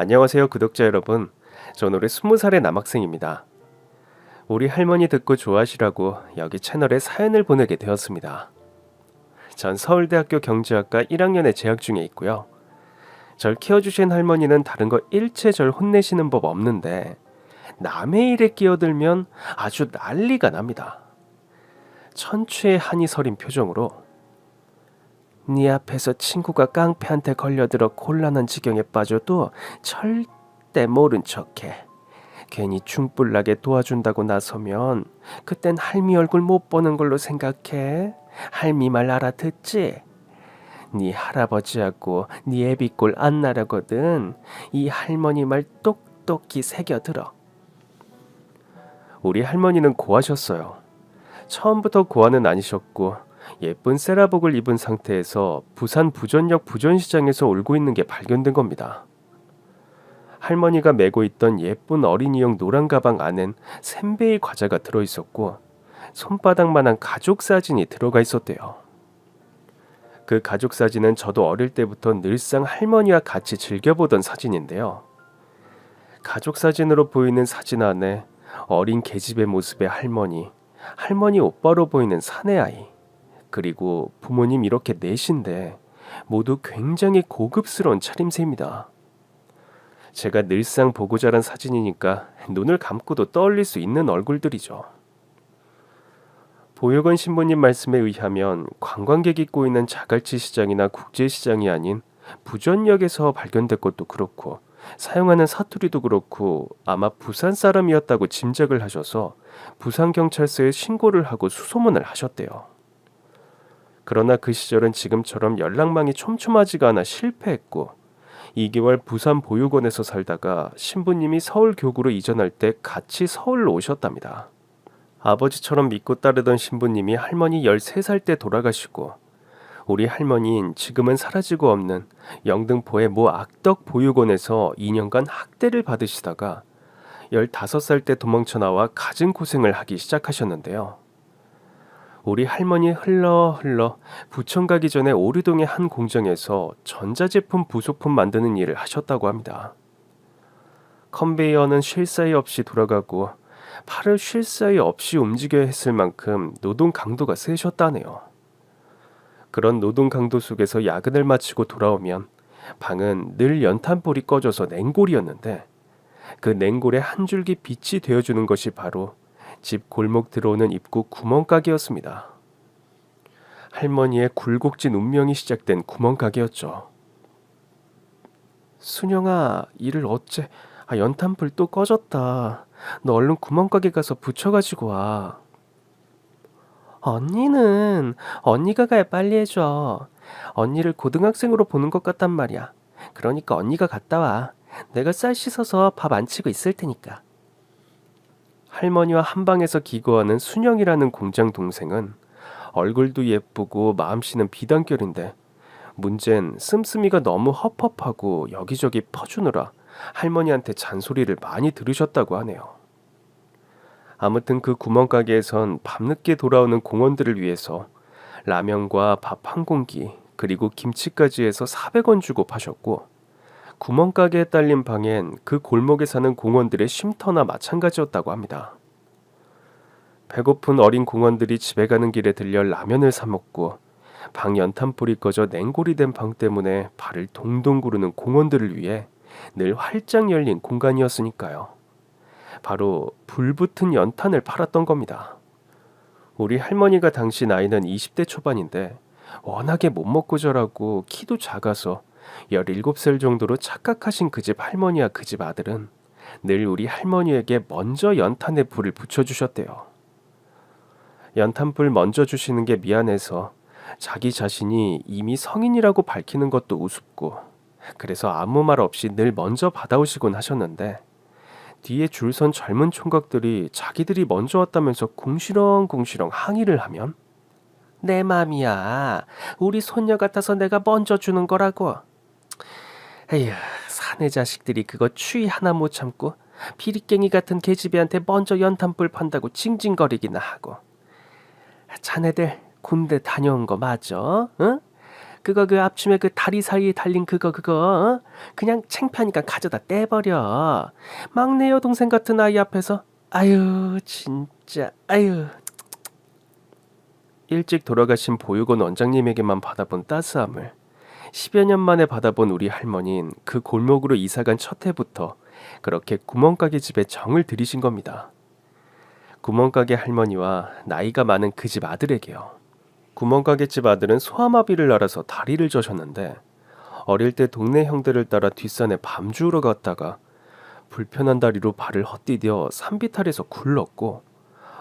안녕하세요, 구독자 여러분. 전 올해 20살의 남학생입니다. 우리 할머니 듣고 좋아하시라고 여기 채널에 사연을 보내게 되었습니다. 전 서울대학교 경제학과 1학년에 재학 중에 있고요. 절 키워주신 할머니는 다른 거 일체 절 혼내시는 법 없는데 남의 일에 끼어들면 아주 난리가 납니다. 천추의 한이 서린 표정으로 네 앞에서 친구가 깡패한테 걸려들어 곤란한 지경에 빠져도 절대 모른 척해. 괜히 중불나게 도와준다고 나서면 그땐 할미 얼굴 못 보는 걸로 생각해. 할미 말 알아듣지? 네 할아버지하고 네 애비꼴 안 나려거든. 이 할머니 말 똑똑히 새겨들어. 우리 할머니는 고하셨어요. 처음부터 고아는 아니셨고 예쁜 세라복을 입은 상태에서 부산 부전역 부전시장에서 울고 있는 게 발견된 겁니다. 할머니가 메고 있던 예쁜 어린이용 노란 가방 안엔 샌베이 과자가 들어있었고 손바닥만한 가족 사진이 들어가 있었대요. 그 가족 사진은 저도 어릴 때부터 늘상 할머니와 같이 즐겨보던 사진인데요. 가족 사진으로 보이는 사진 안에 어린 계집애 모습의 할머니 오빠로 보이는 사내아이, 그리고 부모님 이렇게 넷인데 모두 굉장히 고급스러운 차림새입니다. 제가 늘상 보고 자란 사진이니까 눈을 감고도 떠올릴 수 있는 얼굴들이죠. 보육원 신부님 말씀에 의하면 관광객이 꼬이는 자갈치 시장이나 국제시장이 아닌 부전역에서 발견된 것도 그렇고 사용하는 사투리도 그렇고 아마 부산 사람이었다고 짐작을 하셔서 부산경찰서에 신고를 하고 수소문을 하셨대요. 그러나 그 시절은 지금처럼 연락망이 촘촘하지가 않아 실패했고 2개월 부산 보육원에서 살다가 신부님이 서울 교구로 이전할 때 같이 서울로 오셨답니다. 아버지처럼 믿고 따르던 신부님이 할머니 13살 때 돌아가시고 우리 할머니는 지금은 사라지고 없는 영등포의 모 악덕 보육원에서 2년간 학대를 받으시다가 15살 때 도망쳐 나와 갖은 고생을 하기 시작하셨는데요. 우리 할머니 흘러 부천 가기 전에 오류동의 한 공장에서 전자제품 부속품 만드는 일을 하셨다고 합니다. 컨베이어는 쉴 사이 없이 돌아가고 팔을 쉴 사이 없이 움직여야 했을 만큼 노동 강도가 세셨다네요. 그런 노동 강도 속에서 야근을 마치고 돌아오면 방은 늘 연탄불이 꺼져서 냉골이었는데 그 냉골에 한 줄기 빛이 되어주는 것이 바로 집 골목 들어오는 입구 구멍가게였습니다. 할머니의 굴곡진 운명이 시작된 구멍가게였죠. 순영아, 일을 어째? 연탄불 또 꺼졌다. 너 얼른 구멍가게 가서 붙여가지고 와. 언니가 가야 빨리 해줘. 언니를 고등학생으로 보는 것 같단 말이야. 그러니까 언니가 갔다 와. 내가 쌀 씻어서 밥 안 치고 있을 테니까. 할머니와 한방에서 기거하는 순영이라는 공장 동생은 얼굴도 예쁘고 마음씨는 비단결인데 문제는 씀씀이가 너무 헛헛하고 여기저기 퍼주느라 할머니한테 잔소리를 많이 들으셨다고 하네요. 아무튼 그 구멍가게에선 밤늦게 돌아오는 공원들을 위해서 라면과 밥 한 공기 그리고 김치까지 해서 400원 주고 파셨고 구멍가게에 딸린 방엔 그 골목에 사는 공원들의 쉼터나 마찬가지였다고 합니다. 배고픈 어린 공원들이 집에 가는 길에 들려 라면을 사 먹고 방 연탄불이 꺼져 냉골이 된 방 때문에 발을 동동 구르는 공원들을 위해 늘 활짝 열린 공간이었으니까요. 바로 불붙은 연탄을 팔았던 겁니다. 우리 할머니가 당시 나이는 20대 초반인데 워낙에 못 먹고 자라고 키도 작아서 17살 정도로 착각하신 그 집 할머니와 그 집 아들은 늘 우리 할머니에게 먼저 연탄에 불을 붙여주셨대요. 연탄불 먼저 주시는 게 미안해서 자기 자신이 이미 성인이라고 밝히는 것도 우습고 그래서 아무 말 없이 늘 먼저 받아오시곤 하셨는데 뒤에 줄 선 젊은 총각들이 자기들이 먼저 왔다면서 궁시렁궁시렁 항의를 하면 내 맘이야. 우리 손녀 같아서 내가 먼저 주는 거라고. 에휴, 사내 자식들이 그거 추위 하나 못 참고 비리깽이 같은 계집애한테 먼저 연탄불 판다고 징징거리기나 하고. 자네들 군대 다녀온 거 맞아? 응? 그거 그 앞춤에 그 다리 사이에 달린 그거 그냥 창피하니까 가져다 떼버려. 막내 여동생 같은 아이 앞에서 아유 진짜 아유. 일찍 돌아가신 보육원 원장님에게만 받아본 따스함을 10여 년 만에 받아본 우리 할머니는 그 골목으로 이사간 첫 해부터 그렇게 구멍가게 집에 정을 들이신 겁니다. 구멍가게 할머니와 나이가 많은 그 집 아들에게요. 구멍가게 집 아들은 소아마비를 앓아서 다리를 저셨는데 어릴 때 동네 형들을 따라 뒷산에 밤주우러 갔다가 불편한 다리로 발을 헛디뎌 산비탈에서 굴렀고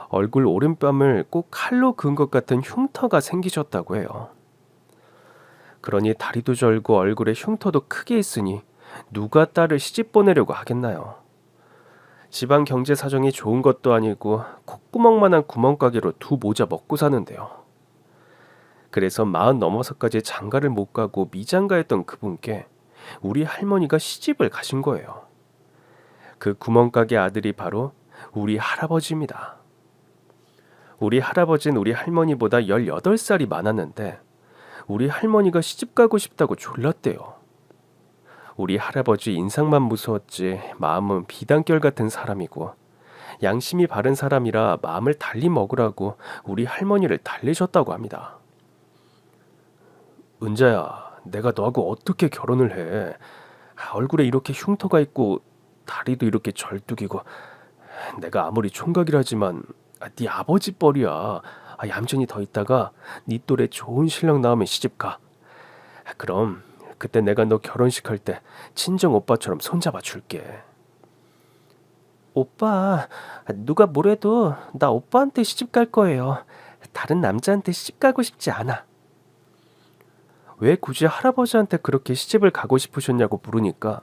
얼굴 오른뺨을 꼭 칼로 그은 것 같은 흉터가 생기셨다고 해요. 그러니 다리도 절고 얼굴에 흉터도 크게 있으니 누가 딸을 시집 보내려고 하겠나요? 집안 경제 사정이 좋은 것도 아니고 콧구멍만한 구멍가게로 두 모자 먹고 사는데요. 그래서 40 넘어서까지 장가를 못 가고 미장가했던 그분께 우리 할머니가 시집을 가신 거예요. 그 구멍가게 아들이 바로 우리 할아버지입니다. 우리 할아버지는 우리 할머니보다 18살이 많았는데 우리 할머니가 시집 가고 싶다고 졸랐대요. 우리 할아버지 인상만 무서웠지 마음은 비단결 같은 사람이고 양심이 바른 사람이라 마음을 달리 먹으라고 우리 할머니를 달래셨다고 합니다. 은자야, 내가 너하고 어떻게 결혼을 해? 얼굴에 이렇게 흉터가 있고 다리도 이렇게 절뚝이고 내가 아무리 총각이라지만 네 아버지 뻘이야. 얌전히 더 있다가 네 또래 좋은 신랑 나오면 시집가. 그럼 그때 내가 너 결혼식 할 때 친정 오빠처럼 손잡아 줄게. 오빠, 누가 뭐래도 나 오빠한테 시집 갈 거예요. 다른 남자한테 시집 가고 싶지 않아. 왜 굳이 할아버지한테 그렇게 시집을 가고 싶으셨냐고 물으니까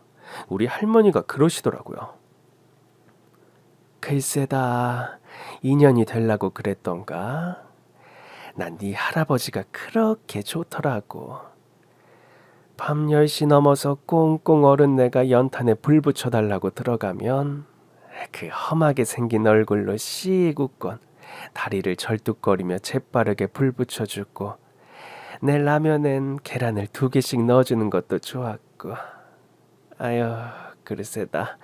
우리 할머니가 그러시더라고요. 글쎄다, 인연이 되려고 그랬던가? 난 네 할아버지가 그렇게 좋더라고. 밤 10시 넘어서 꽁꽁 얼은 내가 연탄에 불 붙여달라고 들어가면 그 험하게 생긴 얼굴로 씩 웃곤 다리를 절뚝거리며 재빠르게 불 붙여주고 내 라면엔 계란을 2개씩 넣어주는 것도 좋았고. 아유, 글쎄다.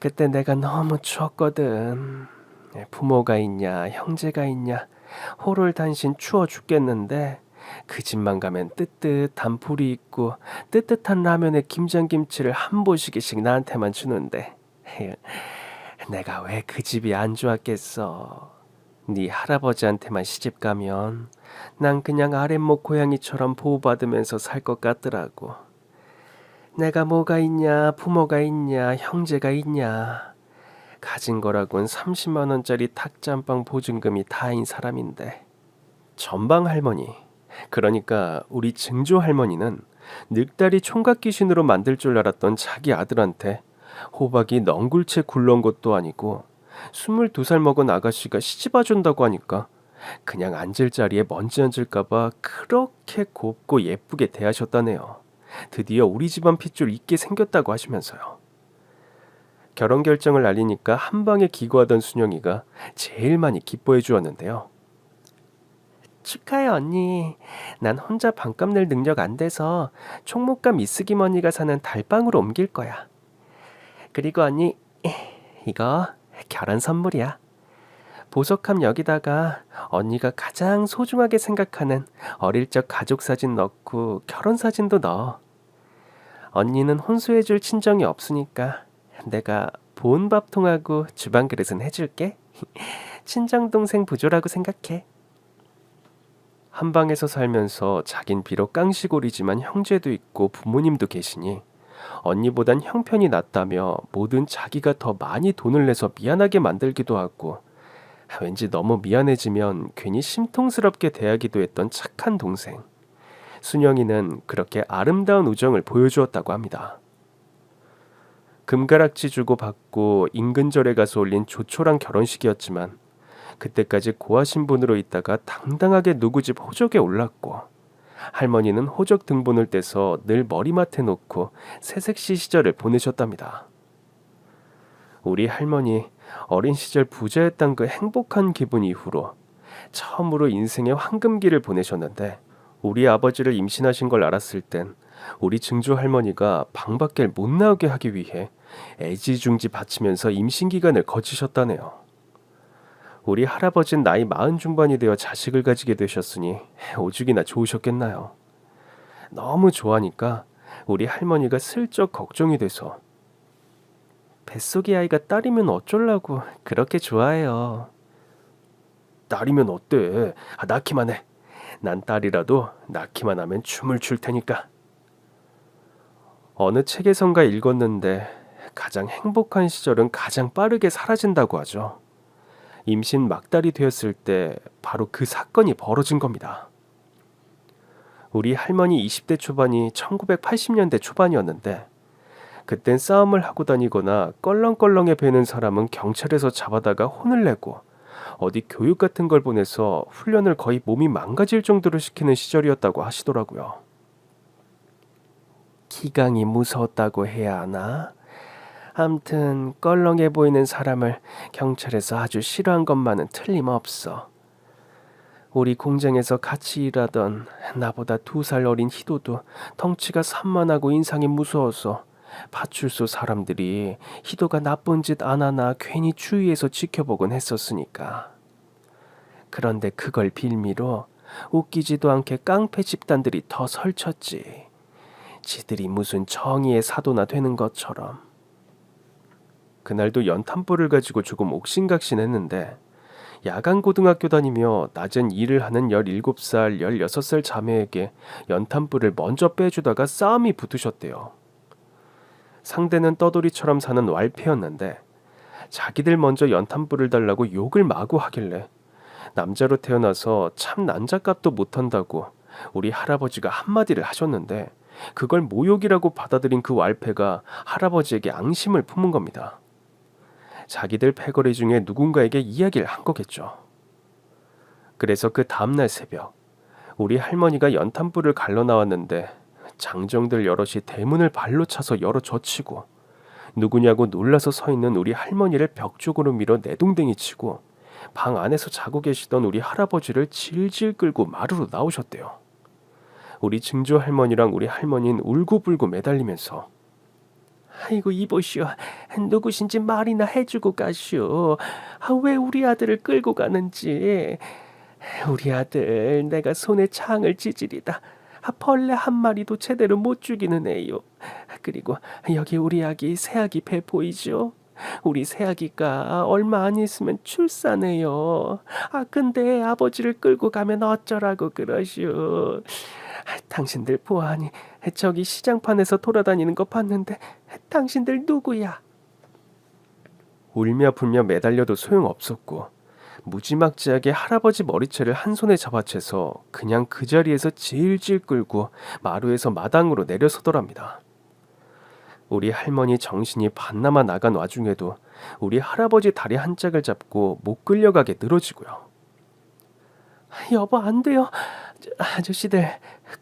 그때 내가 너무 추웠거든. 부모가 있냐 형제가 있냐 호롤단신 추워 죽겠는데 그 집만 가면 뜨뜻한 불이 있고 뜨뜻한 라면에 김장김치를 한 보시기씩 나한테만 주는데 내가 왜 그 집이 안 좋았겠어. 네 할아버지한테만 시집 가면 난 그냥 아랫목 고양이처럼 보호받으면서 살 것 같더라고. 내가 뭐가 있냐 부모가 있냐 형제가 있냐. 가진 거라곤 30만 원짜리 탁자한방 보증금이 다인 사람인데. 전방 할머니, 그러니까 우리 증조 할머니는 늑다리 총각 귀신으로 만들 줄 알았던 자기 아들한테 호박이 넝굴채 굴러온 것도 아니고 22살 먹은 아가씨가 시집와 준다고 하니까 그냥 앉을 자리에 먼지 앉을까봐 그렇게 곱고 예쁘게 대하셨다네요. 드디어 우리 집안 핏줄 있게 생겼다고 하시면서요. 결혼 결정을 알리니까 한방에 기거하던 순영이가 제일 많이 기뻐해 주었는데요. 축하해 언니. 난 혼자 반값 낼 능력 안 돼서 총무감 이쓰김 언니가 사는 달방으로 옮길 거야. 그리고 언니, 이거 결혼 선물이야. 보석함 여기다가 언니가 가장 소중하게 생각하는 어릴 적 가족 사진 넣고 결혼 사진도 넣어. 언니는 혼수해줄 친정이 없으니까 내가 보온 밥통하고 주방 그릇은 해줄게. 친정 동생 부조라고 생각해. 한방에서 살면서 자긴 비록 깡시골이지만 형제도 있고 부모님도 계시니 언니보단 형편이 낫다며 뭐든 자기가 더 많이 돈을 내서 미안하게 만들기도 하고 왠지 너무 미안해지면 괜히 심통스럽게 대하기도 했던 착한 동생. 순영이는 그렇게 아름다운 우정을 보여주었다고 합니다. 금가락지 주고 받고 인근절에 가서 올린 조촐한 결혼식이었지만 그때까지 고아 신분으로 있다가 당당하게 누구 집 호적에 올랐고 할머니는 호적 등본을 떼서 늘 머리맡에 놓고 새색시 시절을 보내셨답니다. 우리 할머니 어린 시절 부자였던 그 행복한 기분 이후로 처음으로 인생의 황금기를 보내셨는데 우리 아버지를 임신하신 걸 알았을 땐 우리 증조 할머니가 방 밖을 못 나오게 하기 위해 애지중지 바치면서 임신 기간을 거치셨다네요. 우리 할아버진 나이 40 중반이 되어 자식을 가지게 되셨으니 오죽이나 좋으셨겠나요. 너무 좋아하니까 우리 할머니가 슬쩍 걱정이 돼서 뱃속의 아이가 딸이면 어쩌려고 그렇게 좋아해요. 딸이면 어때? 낳기만 해. 난 딸이라도 낳기만 하면 춤을 출 테니까. 어느 책에선가 읽었는데 가장 행복한 시절은 가장 빠르게 사라진다고 하죠. 임신 막달이 되었을 때 바로 그 사건이 벌어진 겁니다. 우리 할머니 20대 초반이 1980년대 초반이었는데 그땐 싸움을 하고 다니거나 껄렁껄렁해 배는 사람은 경찰에서 잡아다가 혼을 내고 어디 교육 같은 걸 보내서 훈련을 거의 몸이 망가질 정도로 시키는 시절이었다고 하시더라고요. 기강이 무서웠다고 해야 하나? 암튼 껄렁해 보이는 사람을 경찰에서 아주 싫어한 것만은 틀림없어. 우리 공장에서 같이 일하던 나보다 2살 어린 희도도 덩치가 산만하고 인상이 무서워서 파출소 사람들이 희도가 나쁜 짓 안 하나 괜히 주위에서 지켜보곤 했었으니까. 그런데 그걸 빌미로 웃기지도 않게 깡패 집단들이 더 설쳤지. 지들이 무슨 정의의 사도나 되는 것처럼. 그날도 연탄불을 가지고 조금 옥신각신했는데 야간 고등학교 다니며 낮엔 일을 하는 17살, 16살 자매에게 연탄불을 먼저 빼주다가 싸움이 붙으셨대요. 상대는 떠돌이처럼 사는 왈패였는데 자기들 먼저 연탄불을 달라고 욕을 마구 하길래 남자로 태어나서 참 난자값도 못한다고 우리 할아버지가 한마디를 하셨는데 그걸 모욕이라고 받아들인 그 왈패가 할아버지에게 앙심을 품은 겁니다. 자기들 패거리 중에 누군가에게 이야기를 한 거겠죠. 그래서 그 다음날 새벽 우리 할머니가 연탄불을 갈러 나왔는데 장정들 여럿이 대문을 발로 차서 열어 젖히고 누구냐고 놀라서 서 있는 우리 할머니를 벽 쪽으로 밀어 내동댕이 치고 방 안에서 자고 계시던 우리 할아버지를 질질 끌고 마루로 나오셨대요. 우리 증조 할머니랑 우리 할머니는 울고불고 매달리면서 아이고 이보시오. 누구신지 말이나 해주고 가시오. 왜 우리 아들을 끌고 가는지. 우리 아들 내가 손에 창을 찌질이다. 벌레 한 마리도 제대로 못 죽이는 애요. 그리고 여기 우리 아기 새아기 배 보이죠? 우리 새아기가 얼마 안 있으면 출산해요. 근데 아버지를 끌고 가면 어쩌라고 그러시오. 당신들 보아하니 저기 시장판에서 돌아다니는 거 봤는데 당신들 누구야? 울며 불며 매달려도 소용없었고 무지막지하게 할아버지 머리채를 한 손에 잡아채서 그냥 그 자리에서 질질 끌고 마루에서 마당으로 내려서더랍니다. 우리 할머니 정신이 반나마 나간 와중에도 우리 할아버지 다리 한 짝을 잡고 못 끌려가게 늘어지고요. 여보 안 돼요. 아저씨들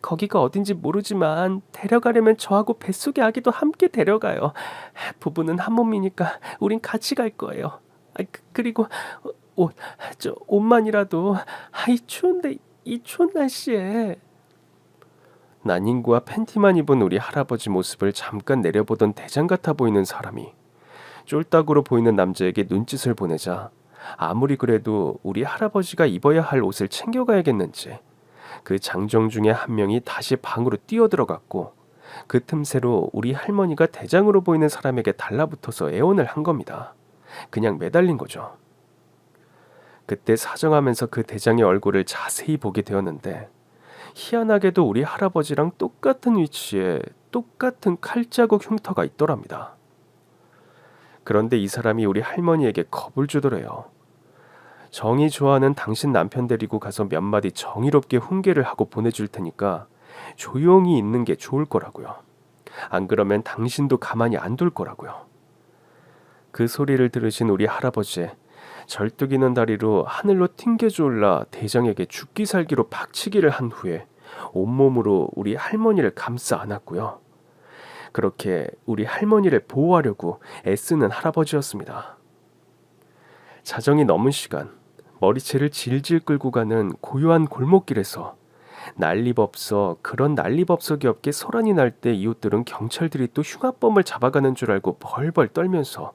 거기가 어딘지 모르지만 데려가려면 저하고 뱃속의 아기도 함께 데려가요. 부부는 한 몸이니까 우린 같이 갈 거예요. 그리고 옷만이라도 이 추운데 이 추운 날씨에. 난닝구와 팬티만 입은 우리 할아버지 모습을 잠깐 내려보던 대장 같아 보이는 사람이 쫄딱으로 보이는 남자에게 눈짓을 보내자 아무리 그래도 우리 할아버지가 입어야 할 옷을 챙겨가야겠는지 그 장정 중에 한 명이 다시 방으로 뛰어들어갔고 그 틈새로 우리 할머니가 대장으로 보이는 사람에게 달라붙어서 애원을 한 겁니다. 그냥 매달린 거죠. 그때 사정하면서 그 대장의 얼굴을 자세히 보게 되었는데 희한하게도 우리 할아버지랑 똑같은 위치에 똑같은 칼자국 흉터가 있더랍니다. 그런데 이 사람이 우리 할머니에게 겁을 주더래요. 정이 좋아하는 당신 남편 데리고 가서 몇 마디 정의롭게 훈계를 하고 보내줄 테니까 조용히 있는 게 좋을 거라고요. 안 그러면 당신도 가만히 안 둘 거라고요. 그 소리를 들으신 우리 할아버지 절뚝이는 다리로 하늘로 튕겨져 올라 대장에게 죽기 살기로 박치기를 한 후에 온몸으로 우리 할머니를 감싸 안았고요. 그렇게 우리 할머니를 보호하려고 애쓰는 할아버지였습니다. 자정이 넘은 시간 머리채를 질질 끌고 가는 고요한 골목길에서 난리법석, 그런 난리법석이 없게 소란이 날 때 이웃들은 경찰들이 또 흉악범을 잡아가는 줄 알고 벌벌 떨면서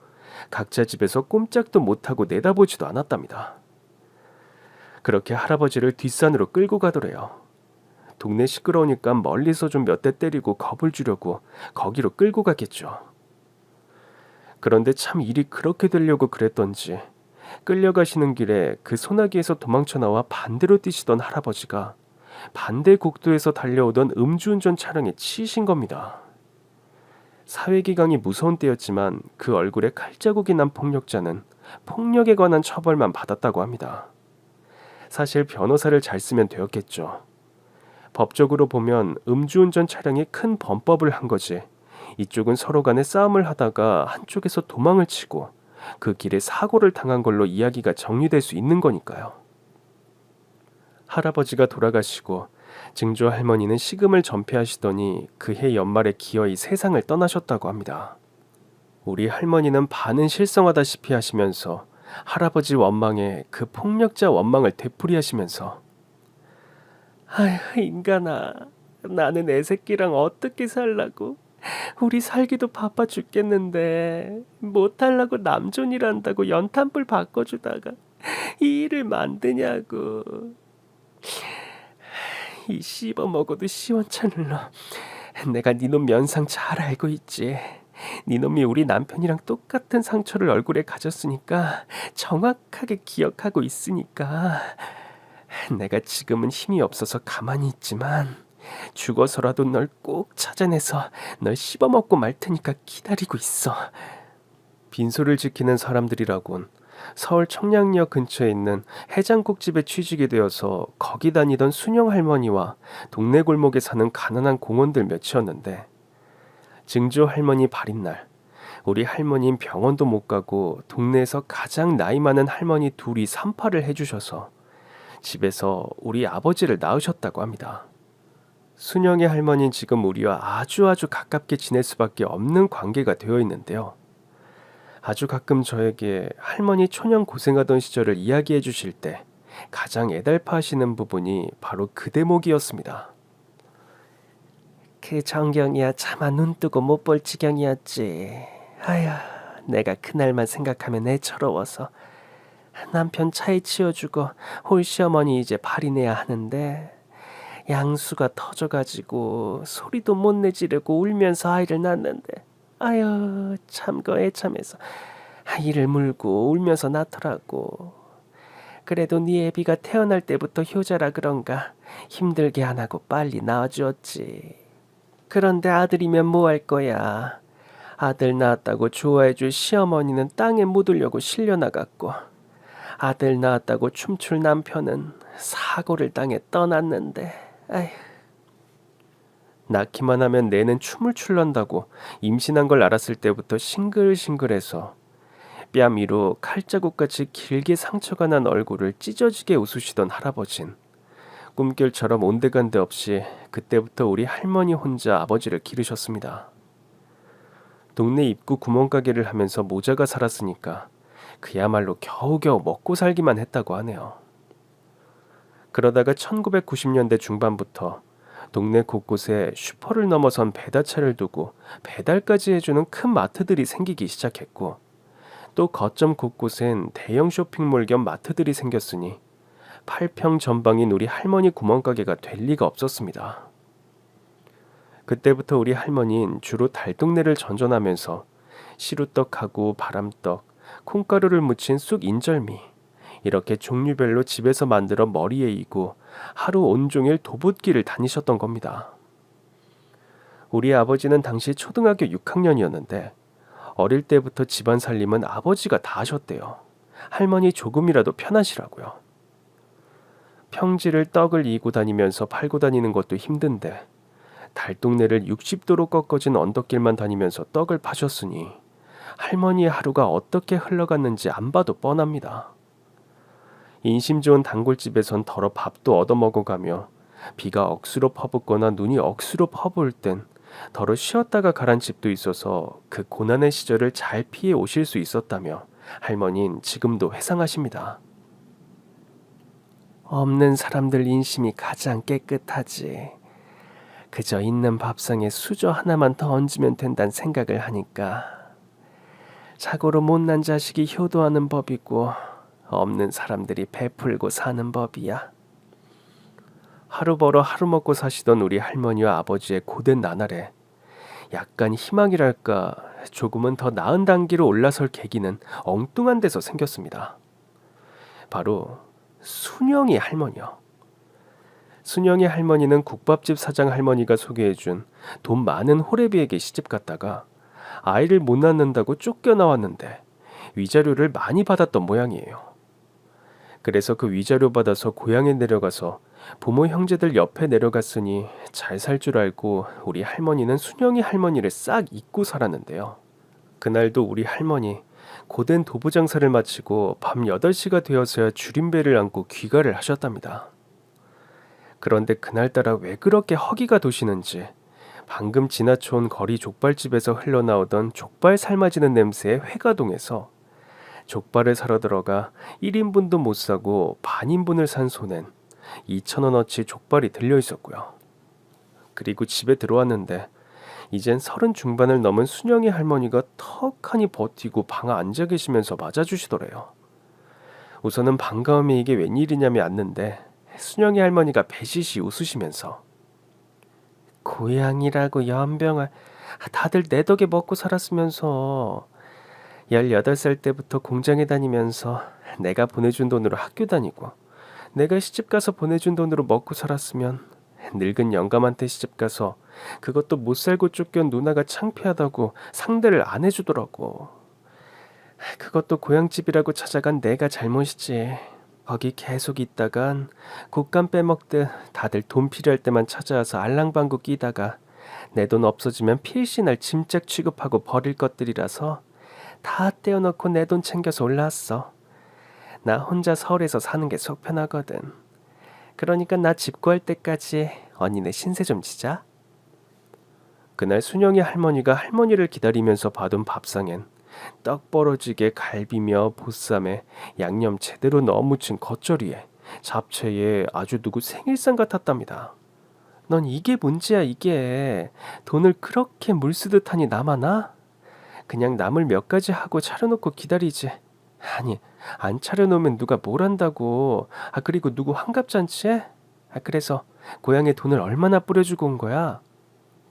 각자 집에서 꼼짝도 못하고 내다보지도 않았답니다. 그렇게 할아버지를 뒷산으로 끌고 가더래요. 동네 시끄러우니까 멀리서 좀 몇 대 때리고 겁을 주려고 거기로 끌고 가겠죠. 그런데 참 일이 그렇게 되려고 그랬던지 끌려가시는 길에 그 소나기에서 도망쳐 나와 반대로 뛰시던 할아버지가 반대 국도에서 달려오던 음주운전 차량에 치이신 겁니다. 사회기강이 무서운 때였지만 그 얼굴에 칼자국이 난 폭력자는 폭력에 관한 처벌만 받았다고 합니다. 사실 변호사를 잘 쓰면 되었겠죠. 법적으로 보면 음주운전 차량이 큰 범법을 한 거지. 이쪽은 서로 간에 싸움을 하다가 한쪽에서 도망을 치고 그 길에 사고를 당한 걸로 이야기가 정리될 수 있는 거니까요. 할아버지가 돌아가시고 증조 할머니는 식음을 전폐하시더니 그해 연말에 기어이 세상을 떠나셨다고 합니다. 우리 할머니는 반은 실성하다시피 하시면서 할아버지 원망에 그 폭력자 원망을 되풀이하시면서 아휴 인간아, 나는 애 새끼랑 어떻게 살라고. 우리 살기도 바빠 죽겠는데 못하려고 남존이란다고 연탄불 바꿔주다가 이 일을 만드냐고. 이 씹어먹어도 시원찮을 놈. 내가 니놈 면상 잘 알고 있지. 니놈이 우리 남편이랑 똑같은 상처를 얼굴에 가졌으니까 정확하게 기억하고 있으니까. 내가 지금은 힘이 없어서 가만히 있지만 죽어서라도 널 꼭 찾아내서 널 씹어먹고 말 테니까 기다리고 있어. 빈소를 지키는 사람들이라곤 서울 청량리역 근처에 있는 해장국집에 취직이 되어서 거기 다니던 순영 할머니와 동네 골목에 사는 가난한 공원들 몇이었는데 증조 할머니 발인날 우리 할머니는 병원도 못 가고 동네에서 가장 나이 많은 할머니 둘이 산파를 해주셔서 집에서 우리 아버지를 낳으셨다고 합니다. 순영의 할머니는 지금 우리와 아주 가깝게 지낼 수밖에 없는 관계가 되어 있는데요. 아주 가끔 저에게 할머니 초년 고생하던 시절을 이야기해 주실 때 가장 애달파하시는 부분이 바로 그 대목이었습니다. 그 정경이야 차마 눈 뜨고 못 볼 지경이었지. 아휴, 내가 그날만 생각하면 애처로워서. 남편 차에 치워주고 홀시어머니 이제 발인해야 하는데 양수가 터져가지고 소리도 못 내지르고 울면서 아이를 낳는데 아유 참거 애참해서 아이를 물고 울면서 낳더라고. 그래도 네 애비가 태어날 때부터 효자라 그런가 힘들게 안 하고 빨리 낳아주었지. 그런데 아들이면 뭐 할 거야. 아들 낳았다고 좋아해줄 시어머니는 땅에 묻으려고 실려나갔고 아들 낳았다고 춤출 남편은 사고를 당해 떠났는데 아휴. 낳기만 하면 내는 춤을 출란다고 임신한 걸 알았을 때부터 싱글싱글해서 뺨 위로 칼자국같이 길게 상처가 난 얼굴을 찢어지게 웃으시던 할아버진 꿈결처럼 온데간데 없이 그때부터 우리 할머니 혼자 아버지를 기르셨습니다. 동네 입구 구멍가게를 하면서 모자가 살았으니까 그야말로 겨우겨우 먹고 살기만 했다고 하네요. 그러다가 1990년대 중반부터 동네 곳곳에 슈퍼를 넘어선 배달차를 두고 배달까지 해주는 큰 마트들이 생기기 시작했고 또 거점 곳곳엔 대형 쇼핑몰 겸 마트들이 생겼으니 8평 전방인 우리 할머니 구멍가게가 될 리가 없었습니다. 그때부터 우리 할머니는 주로 달동네를 전전하면서 시루떡하고 바람떡, 콩가루를 묻힌 쑥 인절미 이렇게 종류별로 집에서 만들어 머리에 이고 하루 온종일 도봇길을 다니셨던 겁니다. 우리 아버지는 당시 초등학교 6학년이었는데 어릴 때부터 집안 살림은 아버지가 다 하셨대요. 할머니 조금이라도 편하시라고요. 평지를 떡을 이고 다니면서 팔고 다니는 것도 힘든데 달동네를 60도로 꺾어진 언덕길만 다니면서 떡을 파셨으니 할머니의 하루가 어떻게 흘러갔는지 안 봐도 뻔합니다. 인심 좋은 단골집에선 덜어 밥도 얻어먹어가며 비가 억수로 퍼붓거나 눈이 억수로 퍼부을 땐 덜어 쉬었다가 가란 집도 있어서 그 고난의 시절을 잘 피해 오실 수 있었다며 할머니는 지금도 회상하십니다. 없는 사람들 인심이 가장 깨끗하지. 그저 있는 밥상에 수저 하나만 더 얹으면 된다는 생각을 하니까 자고로 못난 자식이 효도하는 법이고 없는 사람들이 베풀고 사는 법이야. 하루 벌어 하루 먹고 사시던 우리 할머니와 아버지의 고된 나날에 약간 희망이랄까 조금은 더 나은 단계로 올라설 계기는 엉뚱한 데서 생겼습니다. 바로 순영이 할머니요. 순영이 할머니는 국밥집 사장 할머니가 소개해준 돈 많은 호래비에게 시집 갔다가 아이를 못 낳는다고 쫓겨나왔는데 위자료를 많이 받았던 모양이에요. 그래서 그 위자료 받아서 고향에 내려가서 부모 형제들 옆에 내려갔으니 잘 살 줄 알고 우리 할머니는 순영이 할머니를 싹 잊고 살았는데요. 그날도 우리 할머니 고된 도부 장사를 마치고 밤 8시가 되어서야 줄임배를 안고 귀가를 하셨답니다. 그런데 그날따라 왜 그렇게 허기가 도시는지 방금 지나쳐온 거리 족발집에서 흘러나오던 족발 삶아지는 냄새에 회가 동해서 족발을 사러 들어가 1인분도 못 사고 반인분을 산 손엔 2,000원어치 족발이 들려 있었고요. 그리고 집에 들어왔는데 이젠 30 중반을 넘은 순영이 할머니가 턱하니 버티고 방 앉아 계시면서 맞아주시더래요. 우선은 반가움에 이게 웬일이냐며 앉는데 순영이 할머니가 배시시 웃으시면서 고향이라고 연병아 다들 내 덕에 먹고 살았으면서 18살 때부터 공장에 다니면서 내가 보내준 돈으로 학교 다니고 내가 시집가서 보내준 돈으로 먹고 살았으면 늙은 영감한테 시집가서 그것도 못 살고 쫓겨온 누나가 창피하다고 상대를 안 해주더라고. 그것도 고향집이라고 찾아간 내가 잘못이지. 거기 계속 있다간 곶감 빼먹듯 다들 돈 필요할 때만 찾아와서 알랑방구 끼다가 내 돈 없어지면 필시 날 짐짝 취급하고 버릴 것들이라서 다 떼어놓고 내 돈 챙겨서 올라왔어. 나 혼자 서울에서 사는 게 속 편하거든. 그러니까 나 집 구할 때까지 언니네 신세 좀 지자. 그날 순영이 할머니가 할머니를 기다리면서 봐둔 밥상엔 떡 벌어지게 갈비며 보쌈에 양념 제대로 넣어 무친 겉절이에 잡채에 아주 누구 생일상 같았답니다. 넌 이게 문제야 이게. 돈을 그렇게 물쓰듯 하니 남아나? 그냥 나물 몇 가지 하고 차려놓고 기다리지. 아니 안 차려놓으면 누가 뭘 한다고. 그리고 누구 환갑잔치에? 그래서 고향에 돈을 얼마나 뿌려주고 온 거야?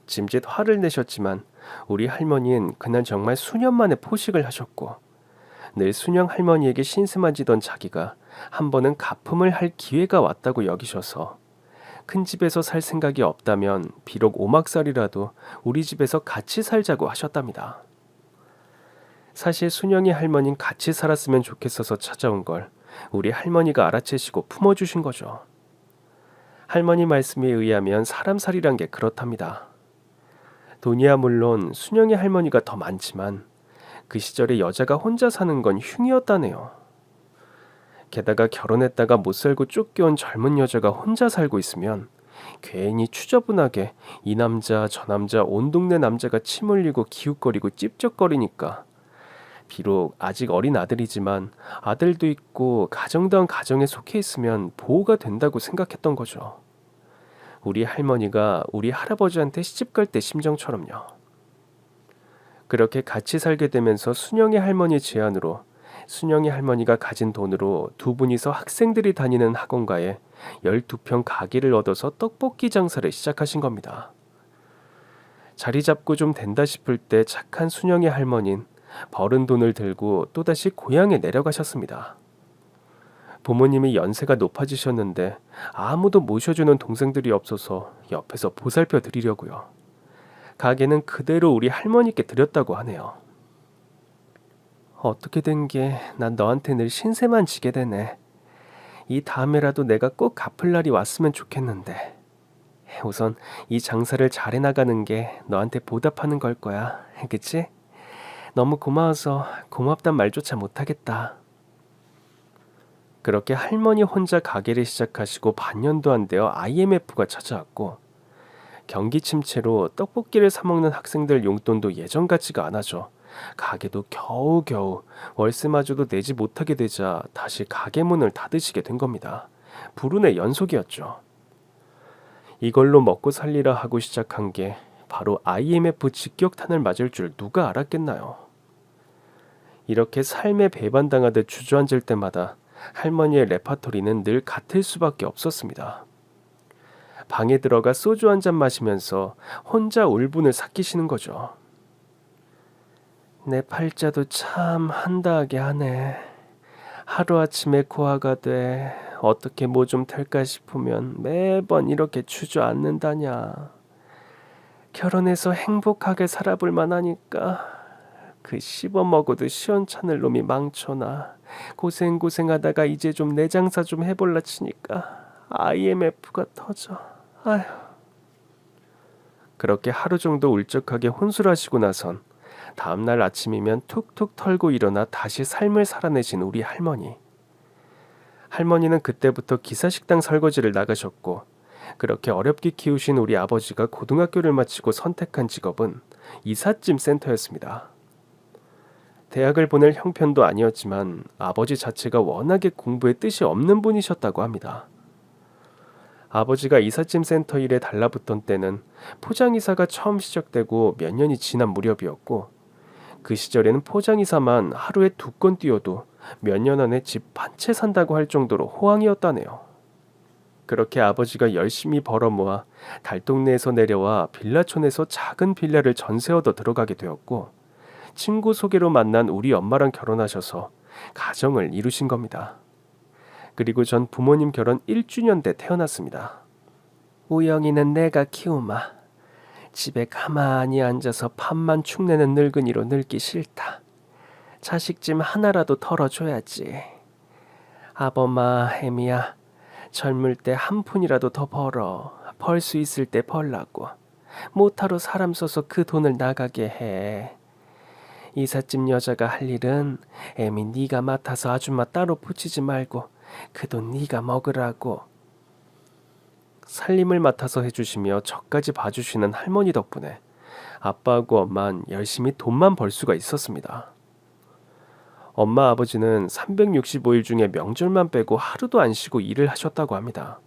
짐짓 화를 내셨지만 우리 할머니는 그날 정말 수년 만에 포식을 하셨고 늘 순영 할머니에게 신세만 지던 자기가 한 번은 가품을 할 기회가 왔다고 여기셔서 큰 집에서 살 생각이 없다면 비록 오막살이라도 우리 집에서 같이 살자고 하셨답니다. 사실 순영이 할머니는 같이 살았으면 좋겠어서 찾아온 걸 우리 할머니가 알아채시고 품어주신 거죠. 할머니 말씀에 의하면 사람살이란 게 그렇답니다. 돈이야 물론 순영이 할머니가 더 많지만 그 시절에 여자가 혼자 사는 건 흉이었다네요. 게다가 결혼했다가 못 살고 쫓겨온 젊은 여자가 혼자 살고 있으면 괜히 추저분하게 이 남자 저 남자 온 동네 남자가 침 흘리고 기웃거리고 찝쩍거리니까 비록 아직 어린 아들이지만 아들도 있고 가정다운 가정에 속해 있으면 보호가 된다고 생각했던 거죠. 우리 할머니가 우리 할아버지한테 시집갈 때 심정처럼요. 그렇게 같이 살게 되면서 순영이 할머니 제안으로 순영이 할머니가 가진 돈으로 두 분이서 학생들이 다니는 학원가에 12평 가게를 얻어서 떡볶이 장사를 시작하신 겁니다. 자리 잡고 좀 된다 싶을 때 착한 순영이 할머니는 벌은 돈을 들고 또다시 고향에 내려가셨습니다. 부모님이 연세가 높아지셨는데 아무도 모셔주는 동생들이 없어서 옆에서 보살펴 드리려고요. 가게는 그대로 우리 할머니께 드렸다고 하네요. 어떻게 된 게 난 너한테 늘 신세만 지게 되네. 이 다음에라도 내가 꼭 갚을 날이 왔으면 좋겠는데. 우선 이 장사를 잘해 나가는 게 너한테 보답하는 걸 거야. 그치? 너무 고마워서 고맙단 말조차 못하겠다. 그렇게 할머니 혼자 가게를 시작하시고 반년도 안 되어 IMF가 찾아왔고 경기 침체로 떡볶이를 사 먹는 학생들 용돈도 예전 같지가 않아져 가게도 겨우겨우 월세마저도 내지 못하게 되자 다시 가게 문을 닫으시게 된 겁니다. 불운의 연속이었죠. 이걸로 먹고 살리라 하고 시작한 게 바로 IMF 직격탄을 맞을 줄 누가 알았겠나요? 이렇게 삶에 배반당하듯 주저앉을 때마다 할머니의 레파토리는 늘 같을 수밖에 없었습니다. 방에 들어가 소주 한 잔 마시면서 혼자 울분을 삭히시는 거죠. 내 팔자도 참 한다하게 하네. 하루아침에 고아가 돼 어떻게 뭐 좀 될까 싶으면 매번 이렇게 주저앉는다냐. 결혼해서 행복하게 살아볼 만하니까 그 씹어먹어도 시원찮을 놈이 망쳐나. 고생하다가 이제 좀 내 장사 좀 해볼라 치니까 IMF가 터져. 아휴. 그렇게 하루 정도 울적하게 혼술하시고 나선 다음날 아침이면 툭툭 털고 일어나 다시 삶을 살아내신 우리 할머니. 할머니는 그때부터 기사식당 설거지를 나가셨고, 그렇게 어렵게 키우신 우리 아버지가 고등학교를 마치고 선택한 직업은 이삿짐 센터였습니다. 대학을 보낼 형편도 아니었지만 아버지 자체가 워낙에 공부에 뜻이 없는 분이셨다고 합니다. 아버지가 이삿짐 센터 일에 달라붙던 때는 포장이사가 처음 시작되고 몇 년이 지난 무렵이었고, 그 시절에는 포장이사만 하루에 2건 뛰어도 몇 년 안에 집 한 채 산다고 할 정도로 호황이었다네요. 그렇게 아버지가 열심히 벌어 모아 달동네에서 내려와 빌라촌에서 작은 빌라를 전세 얻어 들어가게 되었고, 친구 소개로 만난 우리 엄마랑 결혼하셔서 가정을 이루신 겁니다. 그리고 전 부모님 결혼 1주년 때 태어났습니다. 우영이는 내가 키우마. 집에 가만히 앉아서 밥만 축내는 늙은이로 늙기 싫다. 자식짐 하나라도 덜어줘야지. 아범아, 혜미야, 젊을 때 한 푼이라도 더 벌어. 벌 수 있을 때 벌라고. 못하러 사람 써서 그 돈을 나가게 해. 이삿짐 여자가 할 일은 애미 네가 맡아서 아줌마 따로 붙이지 말고 그 돈 네가 먹으라고. 살림을 맡아서 해주시며 저까지 봐주시는 할머니 덕분에 아빠하고 엄마는 열심히 돈만 벌 수가 있었습니다. 엄마 아버지는 365일 중에 명절만 빼고 하루도 안 쉬고 일을 하셨다고 합니다.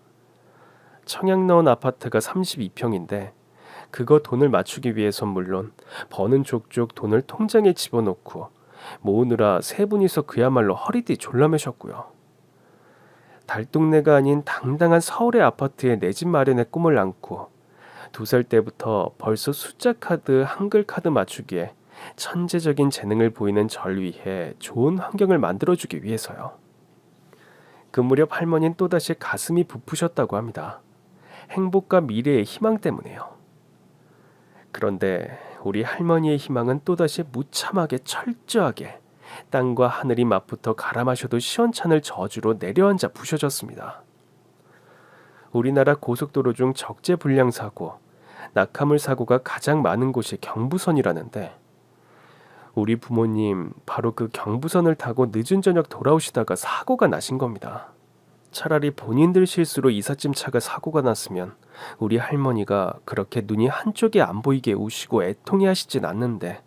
청약 넣은 아파트가 32평인데 그거 돈을 맞추기 위해선 물론 버는 족족 돈을 통장에 집어넣고 모으느라 세 분이서 그야말로 허리띠 졸라매셨고요. 달동네가 아닌 당당한 서울의 아파트에 내 집 마련의 꿈을 안고 2살 때부터 벌써 숫자 카드, 한글 카드 맞추기에 천재적인 재능을 보이는 절 위해 좋은 환경을 만들어주기 위해서요. 그 무렵 할머니는 또다시 가슴이 부푸셨다고 합니다. 행복과 미래의 희망 때문에요. 그런데 우리 할머니의 희망은 또다시 무참하게 철저하게 땅과 하늘이 맞붙어 갈아 마셔도 시원찮을 저주로 내려앉아 부셔졌습니다. 우리나라 고속도로 중 적재 불량 사고, 낙하물 사고가 가장 많은 곳이 경부선이라는데 우리 부모님 바로 그 경부선을 타고 늦은 저녁 돌아오시다가 사고가 나신 겁니다. 차라리 본인들 실수로 이삿짐 차가 사고가 났으면 우리 할머니가 그렇게 눈이 한쪽에 안 보이게 우시고 애통해 하시진 않는데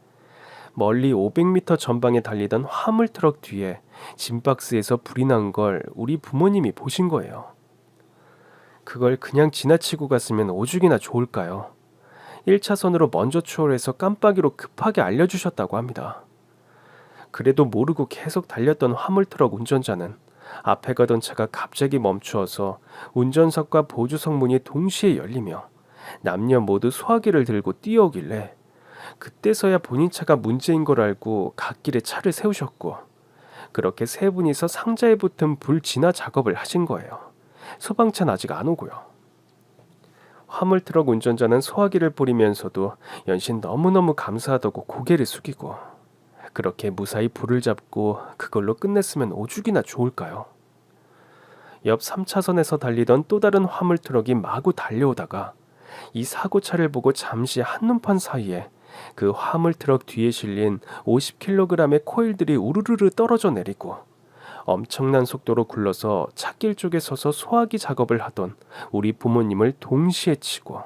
멀리 500m 전방에 달리던 화물트럭 뒤에 짐박스에서 불이 난 걸 우리 부모님이 보신 거예요. 그걸 그냥 지나치고 갔으면 오죽이나 좋을까요? 1차선으로 먼저 추월해서 깜빡이로 급하게 알려주셨다고 합니다. 그래도 모르고 계속 달렸던 화물트럭 운전자는 앞에 가던 차가 갑자기 멈추어서 운전석과 보조석 문이 동시에 열리며 남녀 모두 소화기를 들고 뛰어오길래 그때서야 본인 차가 문제인 걸 알고 갓길에 차를 세우셨고 그렇게 세 분이서 상자에 붙은 불 진화 작업을 하신 거예요. 소방차는 아직 안 오고요. 화물트럭 운전자는 소화기를 뿌리면서도 연신 너무너무 감사하다고 고개를 숙이고 그렇게 무사히 불을 잡고 그걸로 끝냈으면 오죽이나 좋을까요? 옆 3차선에서 달리던 또 다른 화물트럭이 마구 달려오다가 이 사고차를 보고 잠시 한눈판 사이에 그 화물트럭 뒤에 실린 50kg의 코일들이 우르르르 떨어져 내리고 엄청난 속도로 굴러서 찻길 쪽에 서서 소화기 작업을 하던 우리 부모님을 동시에 치고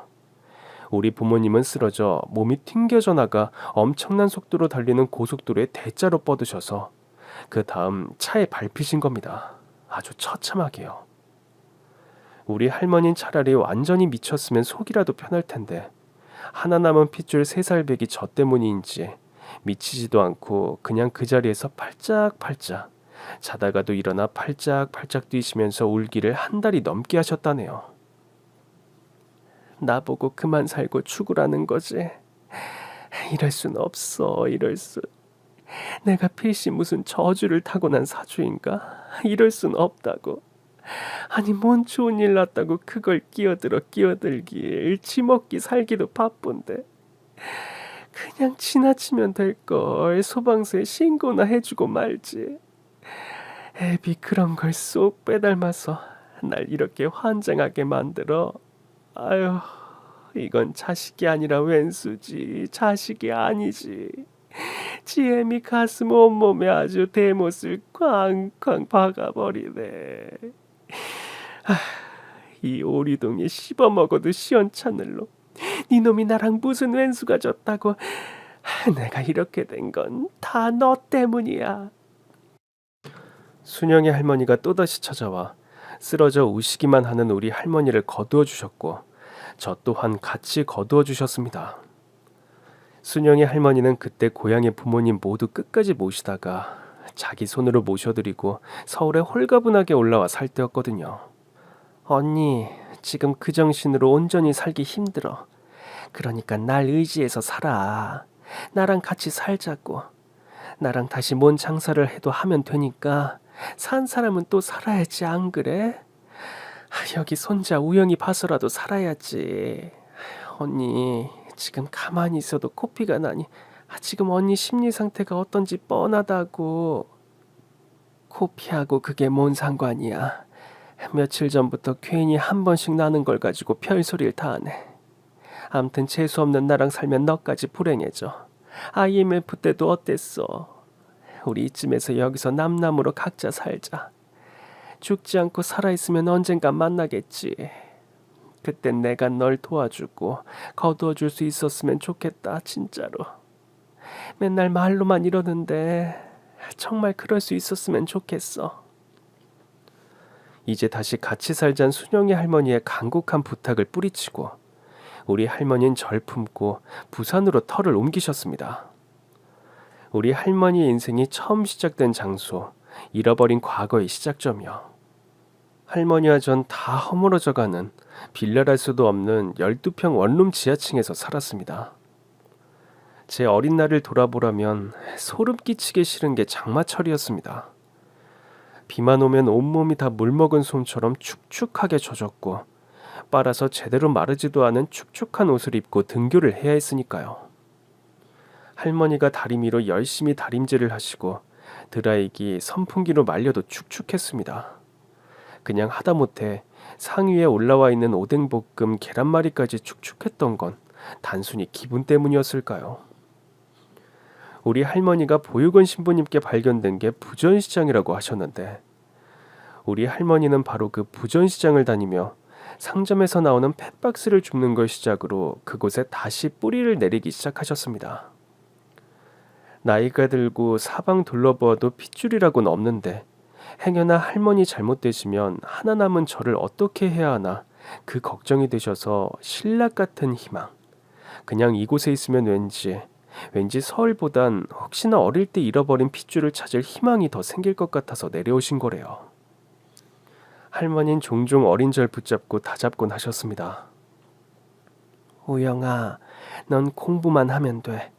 우리 부모님은 쓰러져 몸이 튕겨져 나가 엄청난 속도로 달리는 고속도로에 대자로 뻗으셔서 그 다음 차에 밟히신 겁니다. 아주 처참하게요. 우리 할머니는 차라리 완전히 미쳤으면 속이라도 편할 텐데 하나 남은 핏줄 3살배기 저 때문인지 미치지도 않고 그냥 그 자리에서 팔짝팔짝 자다가도 일어나 팔짝팔짝 뛰시면서 울기를 한 달이 넘게 하셨다네요. 나보고 그만 살고 죽으라는 거지. 이럴 순 없어. 이럴 수. 내가 필시 무슨 저주를 타고난 사주인가? 이럴 순 없다고. 아니 뭔 좋은 일 났다고 그걸 끼어들길. 지먹기 살기도 바쁜데. 그냥 지나치면 될걸. 소방서에 신고나 해주고 말지. 애비 그런 걸 쏙 빼닮아서 날 이렇게 환장하게 만들어. 아유, 이건 자식이 아니라 웬수지. 자식이 아니지. 지엠이 가슴 온몸에 아주 대못을 쾅쾅 박아버리네. 이 오리동에 씹어먹어도 시원찮을 놈. 니놈이 나랑 무슨 왼수가 졌다고. 내가 이렇게 된 건 다 너 때문이야. 순영의 할머니가 또다시 찾아와 쓰러져 우시기만 하는 우리 할머니를 거두어 주셨고 저 또한 같이 거두어 주셨습니다. 순영의 할머니는 그때 고향의 부모님 모두 끝까지 모시다가 자기 손으로 모셔드리고 서울에 홀가분하게 올라와 살 때였거든요. 언니, 지금 그 정신으로 온전히 살기 힘들어. 그러니까 날 의지해서 살아. 나랑 같이 살자고. 나랑 다시 뭔 장사를 해도 하면 되니까 산 사람은 또 살아야지, 안 그래? 여기 손자 우영이 봐서라도 살아야지. 언니, 지금 가만히 있어도 코피가 나니 지금 언니 심리 상태가 어떤지 뻔하다고. 코피하고 그게 뭔 상관이야. 며칠 전부터 괜히 한 번씩 나는 걸 가지고 별소리를 다 하네. 암튼 재수없는 나랑 살면 너까지 불행해져. IMF 때도 어땠어. 우리 이쯤에서 여기서 남남으로 각자 살자. 죽지 않고 살아있으면 언젠가 만나겠지. 그땐 내가 널 도와주고 거두어줄 수 있었으면 좋겠다, 진짜로. 맨날 말로만 이러는데 정말 그럴 수 있었으면 좋겠어. 이제 다시 같이 살잔 순영이 할머니의 간곡한 부탁을 뿌리치고 우리 할머니는 절 품고 부산으로 터를 옮기셨습니다. 우리 할머니의 인생이 처음 시작된 장소, 잃어버린 과거의 시작점이요. 할머니와 전 다 허물어져가는 빌라랄 수도 없는 12평 원룸 지하층에서 살았습니다. 제 어린 날을 돌아보라면 소름 끼치게 싫은 게 장마철이었습니다. 비만 오면 온몸이 다 물먹은 솜처럼 축축하게 젖었고 빨아서 제대로 마르지도 않은 축축한 옷을 입고 등교를 해야 했으니까요. 할머니가 다리미로 열심히 다림질을 하시고 드라이기, 선풍기로 말려도 축축했습니다. 그냥 하다못해 상위에 올라와 있는 오뎅볶음, 계란말이까지 축축했던 건 단순히 기분 때문이었을까요? 우리 할머니가 보육원 신부님께 발견된 게 부전시장이라고 하셨는데 우리 할머니는 바로 그 부전시장을 다니며 상점에서 나오는 펫박스를 줍는 걸 시작으로 그곳에 다시 뿌리를 내리기 시작하셨습니다. 나이가 들고 사방 둘러보아도 핏줄이라고는 없는데 행여나 할머니 잘못되시면 하나 남은 저를 어떻게 해야 하나 그 걱정이 되셔서 신락 같은 희망. 그냥 이곳에 있으면 왠지 서울보단 혹시나 어릴 때 잃어버린 핏줄을 찾을 희망이 더 생길 것 같아서 내려오신 거래요. 할머니는 종종 어린절 붙잡고 다잡곤 하셨습니다. 우영아, 넌 공부만 하면 돼.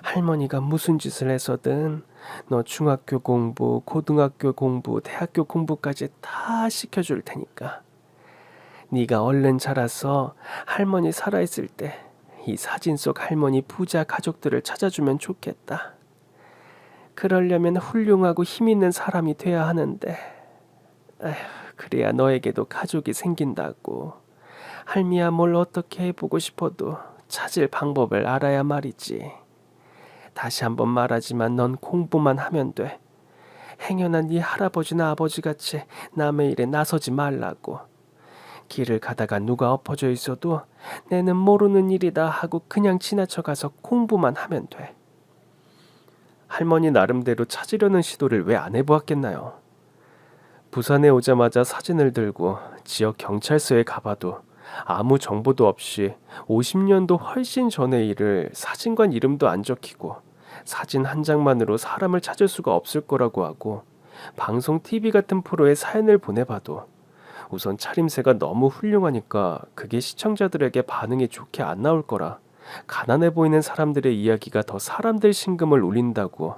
할머니가 무슨 짓을 해서든 너 중학교 공부, 고등학교 공부, 대학교 공부까지 다 시켜줄 테니까. 네가 얼른 자라서 할머니 살아있을 때 이 사진 속 할머니 부자 가족들을 찾아주면 좋겠다. 그러려면 훌륭하고 힘 있는 사람이 돼야 하는데 에휴, 그래야 너에게도 가족이 생긴다고. 할미야 뭘 어떻게 해보고 싶어도 찾을 방법을 알아야 말이지. 다시 한번 말하지만 넌 공부만 하면 돼. 행여나 네 할아버지나 아버지같이 남의 일에 나서지 말라고. 길을 가다가 누가 엎어져 있어도 내는 모르는 일이다 하고 그냥 지나쳐가서 공부만 하면 돼. 할머니 나름대로 찾으려는 시도를 왜 안 해보았겠나요? 부산에 오자마자 사진을 들고 지역 경찰서에 가봐도 아무 정보도 없이 50년도 훨씬 전의 일을 사진관 이름도 안 적히고 사진 한 장만으로 사람을 찾을 수가 없을 거라고 하고 방송 TV 같은 프로에 사연을 보내봐도 우선 차림새가 너무 훌륭하니까 그게 시청자들에게 반응이 좋게 안 나올 거라 가난해 보이는 사람들의 이야기가 더 사람들 심금을 울린다고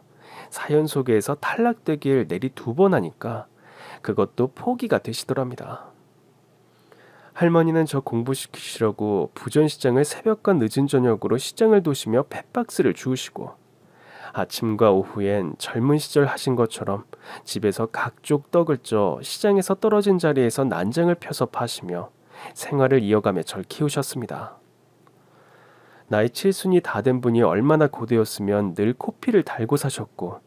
사연 소개에서 탈락되길 내리 2번 하니까 그것도 포기가 되시더랍니다. 할머니는 저 공부시키시려고 부전시장을 새벽과 늦은 저녁으로 시장을 도시며 펫박스를 주우시고 아침과 오후엔 젊은 시절 하신 것처럼 집에서 각종 떡을 쪄 시장에서 떨어진 자리에서 난장을 펴서 파시며 생활을 이어가며 절 키우셨습니다. 나이 7순이 다 된 분이 얼마나 고되었으면 늘 코피를 달고 사셨고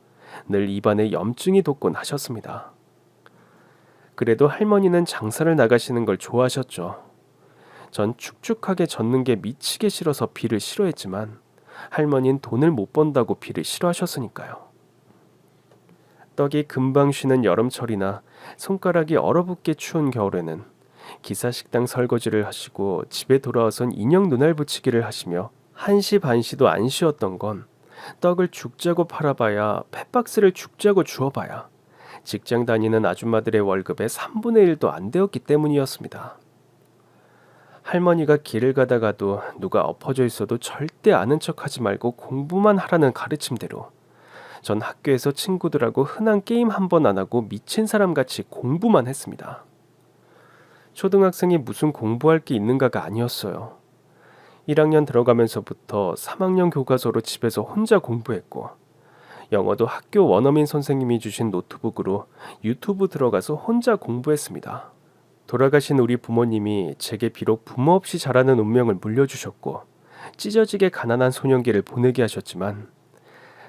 늘 입안에 염증이 돋곤 하셨습니다. 그래도 할머니는 장사를 나가시는 걸 좋아하셨죠. 전 축축하게 젓는 게 미치게 싫어서 비를 싫어했지만 할머니는 돈을 못 번다고 비를 싫어하셨으니까요. 떡이 금방 쉬는 여름철이나 손가락이 얼어붙게 추운 겨울에는 기사식당 설거지를 하시고 집에 돌아와선 인형 눈알 붙이기를 하시며 한시 반시도 안 쉬었던 건 떡을 죽자고 팔아봐야 펫박스를 죽자고 주워봐야 직장 다니는 아줌마들의 월급의 3분의 1도 안 되었기 때문이었습니다. 할머니가 길을 가다가도 누가 엎어져 있어도 절대 아는 척하지 말고 공부만 하라는 가르침대로 전 학교에서 친구들하고 흔한 게임 한 번 안 하고 미친 사람같이 공부만 했습니다. 초등학생이 무슨 공부할 게 있는가가 아니었어요. 1학년 들어가면서부터 3학년 교과서로 집에서 혼자 공부했고 영어도 학교 원어민 선생님이 주신 노트북으로 유튜브 들어가서 혼자 공부했습니다. 돌아가신 우리 부모님이 제게 비록 부모 없이 자라는 운명을 물려주셨고 찢어지게 가난한 소년기를 보내게 하셨지만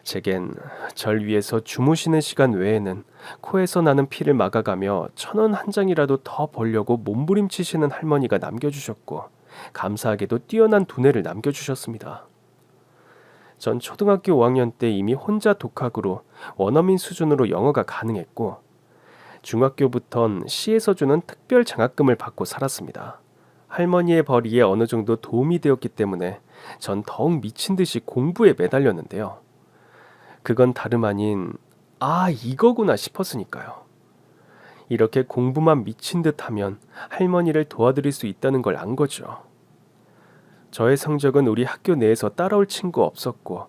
제겐 절 위에서 주무시는 시간 외에는 코에서 나는 피를 막아가며 1,000원 한 장이라도 더 벌려고 몸부림치시는 할머니가 남겨주셨고 감사하게도 뛰어난 두뇌를 남겨주셨습니다. 전 초등학교 5학년 때 이미 혼자 독학으로 원어민 수준으로 영어가 가능했고 중학교부턴 시에서 주는 특별 장학금을 받고 살았습니다. 할머니의 벌이에 어느 정도 도움이 되었기 때문에 전 더욱 미친 듯이 공부에 매달렸는데요. 그건 다름 아닌 이거구나 싶었으니까요. 이렇게 공부만 미친 듯 하면 할머니를 도와드릴 수 있다는 걸 안 거죠. 저의 성적은 우리 학교 내에서 따라올 친구 없었고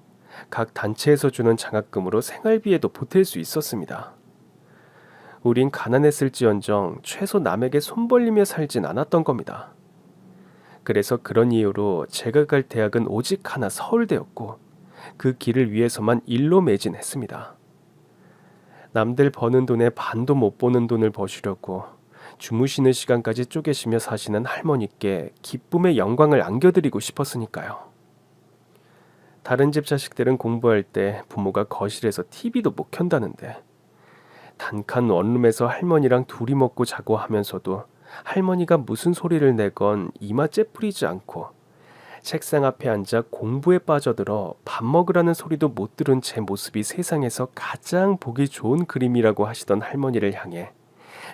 각 단체에서 주는 장학금으로 생활비에도 보탤 수 있었습니다. 우린 가난했을지언정 최소 남에게 손 벌리며 살진 않았던 겁니다. 그래서 그런 이유로 제가 갈 대학은 오직 하나 서울대였고 그 길을 위해서만 일로 매진했습니다. 남들 버는 돈에 반도 못 버는 돈을 버시려고 주무시는 시간까지 쪼개시며 사시는 할머니께 기쁨의 영광을 안겨드리고 싶었으니까요. 다른 집 자식들은 공부할 때 부모가 거실에서 TV도 못 켠다는데 단칸 원룸에서 할머니랑 둘이 먹고 자고 하면서도 할머니가 무슨 소리를 내건 이마 째푸리지 않고 책상 앞에 앉아 공부에 빠져들어 밥 먹으라는 소리도 못 들은 제 모습이 세상에서 가장 보기 좋은 그림이라고 하시던 할머니를 향해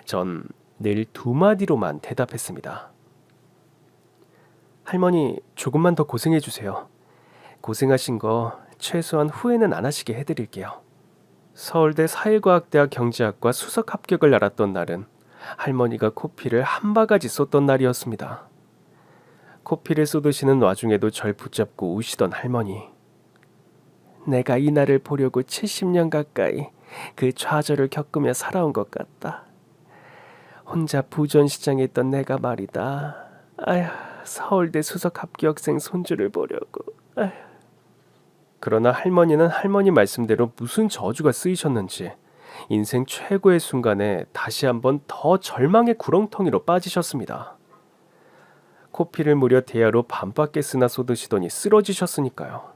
전 늘 2마디로만 대답했습니다. 할머니, 조금만 더 고생해 주세요. 고생하신 거 최소한 후회는 안 하시게 해드릴게요. 서울대 사회과학대학 경제학과 수석 합격을 알았던 날은 할머니가 코피를 한 바가지 쏟던 날이었습니다. 코피를 쏟으시는 와중에도 절 붙잡고 우시던 할머니. 내가 이 날을 보려고 70년 가까이 그 좌절을 겪으며 살아온 것 같다. 혼자 부전시장에 있던 내가 말이다. 서울대 수석 합격생 손주를 보려고. 그러나 할머니는 할머니 말씀대로 무슨 저주가 쓰이셨는지 인생 최고의 순간에 다시 한번 더 절망의 구렁텅이로 빠지셨습니다. 코피를 무려 대야로 반밖에 쓰나 쏟으시더니 쓰러지셨으니까요.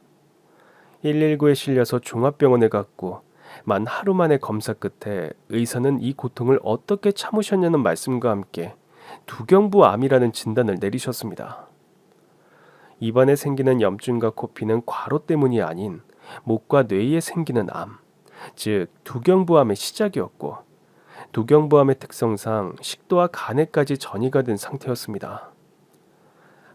119에 실려서 종합병원에 갔고 만 하루 만에 검사 끝에 의사는 이 고통을 어떻게 참으셨냐는 말씀과 함께 두경부암이라는 진단을 내리셨습니다. 입안에 생기는 염증과 코피는 과로 때문이 아닌 목과 뇌에 생기는 암, 즉 두경부암의 시작이었고 두경부암의 특성상 식도와 간에까지 전이가 된 상태였습니다.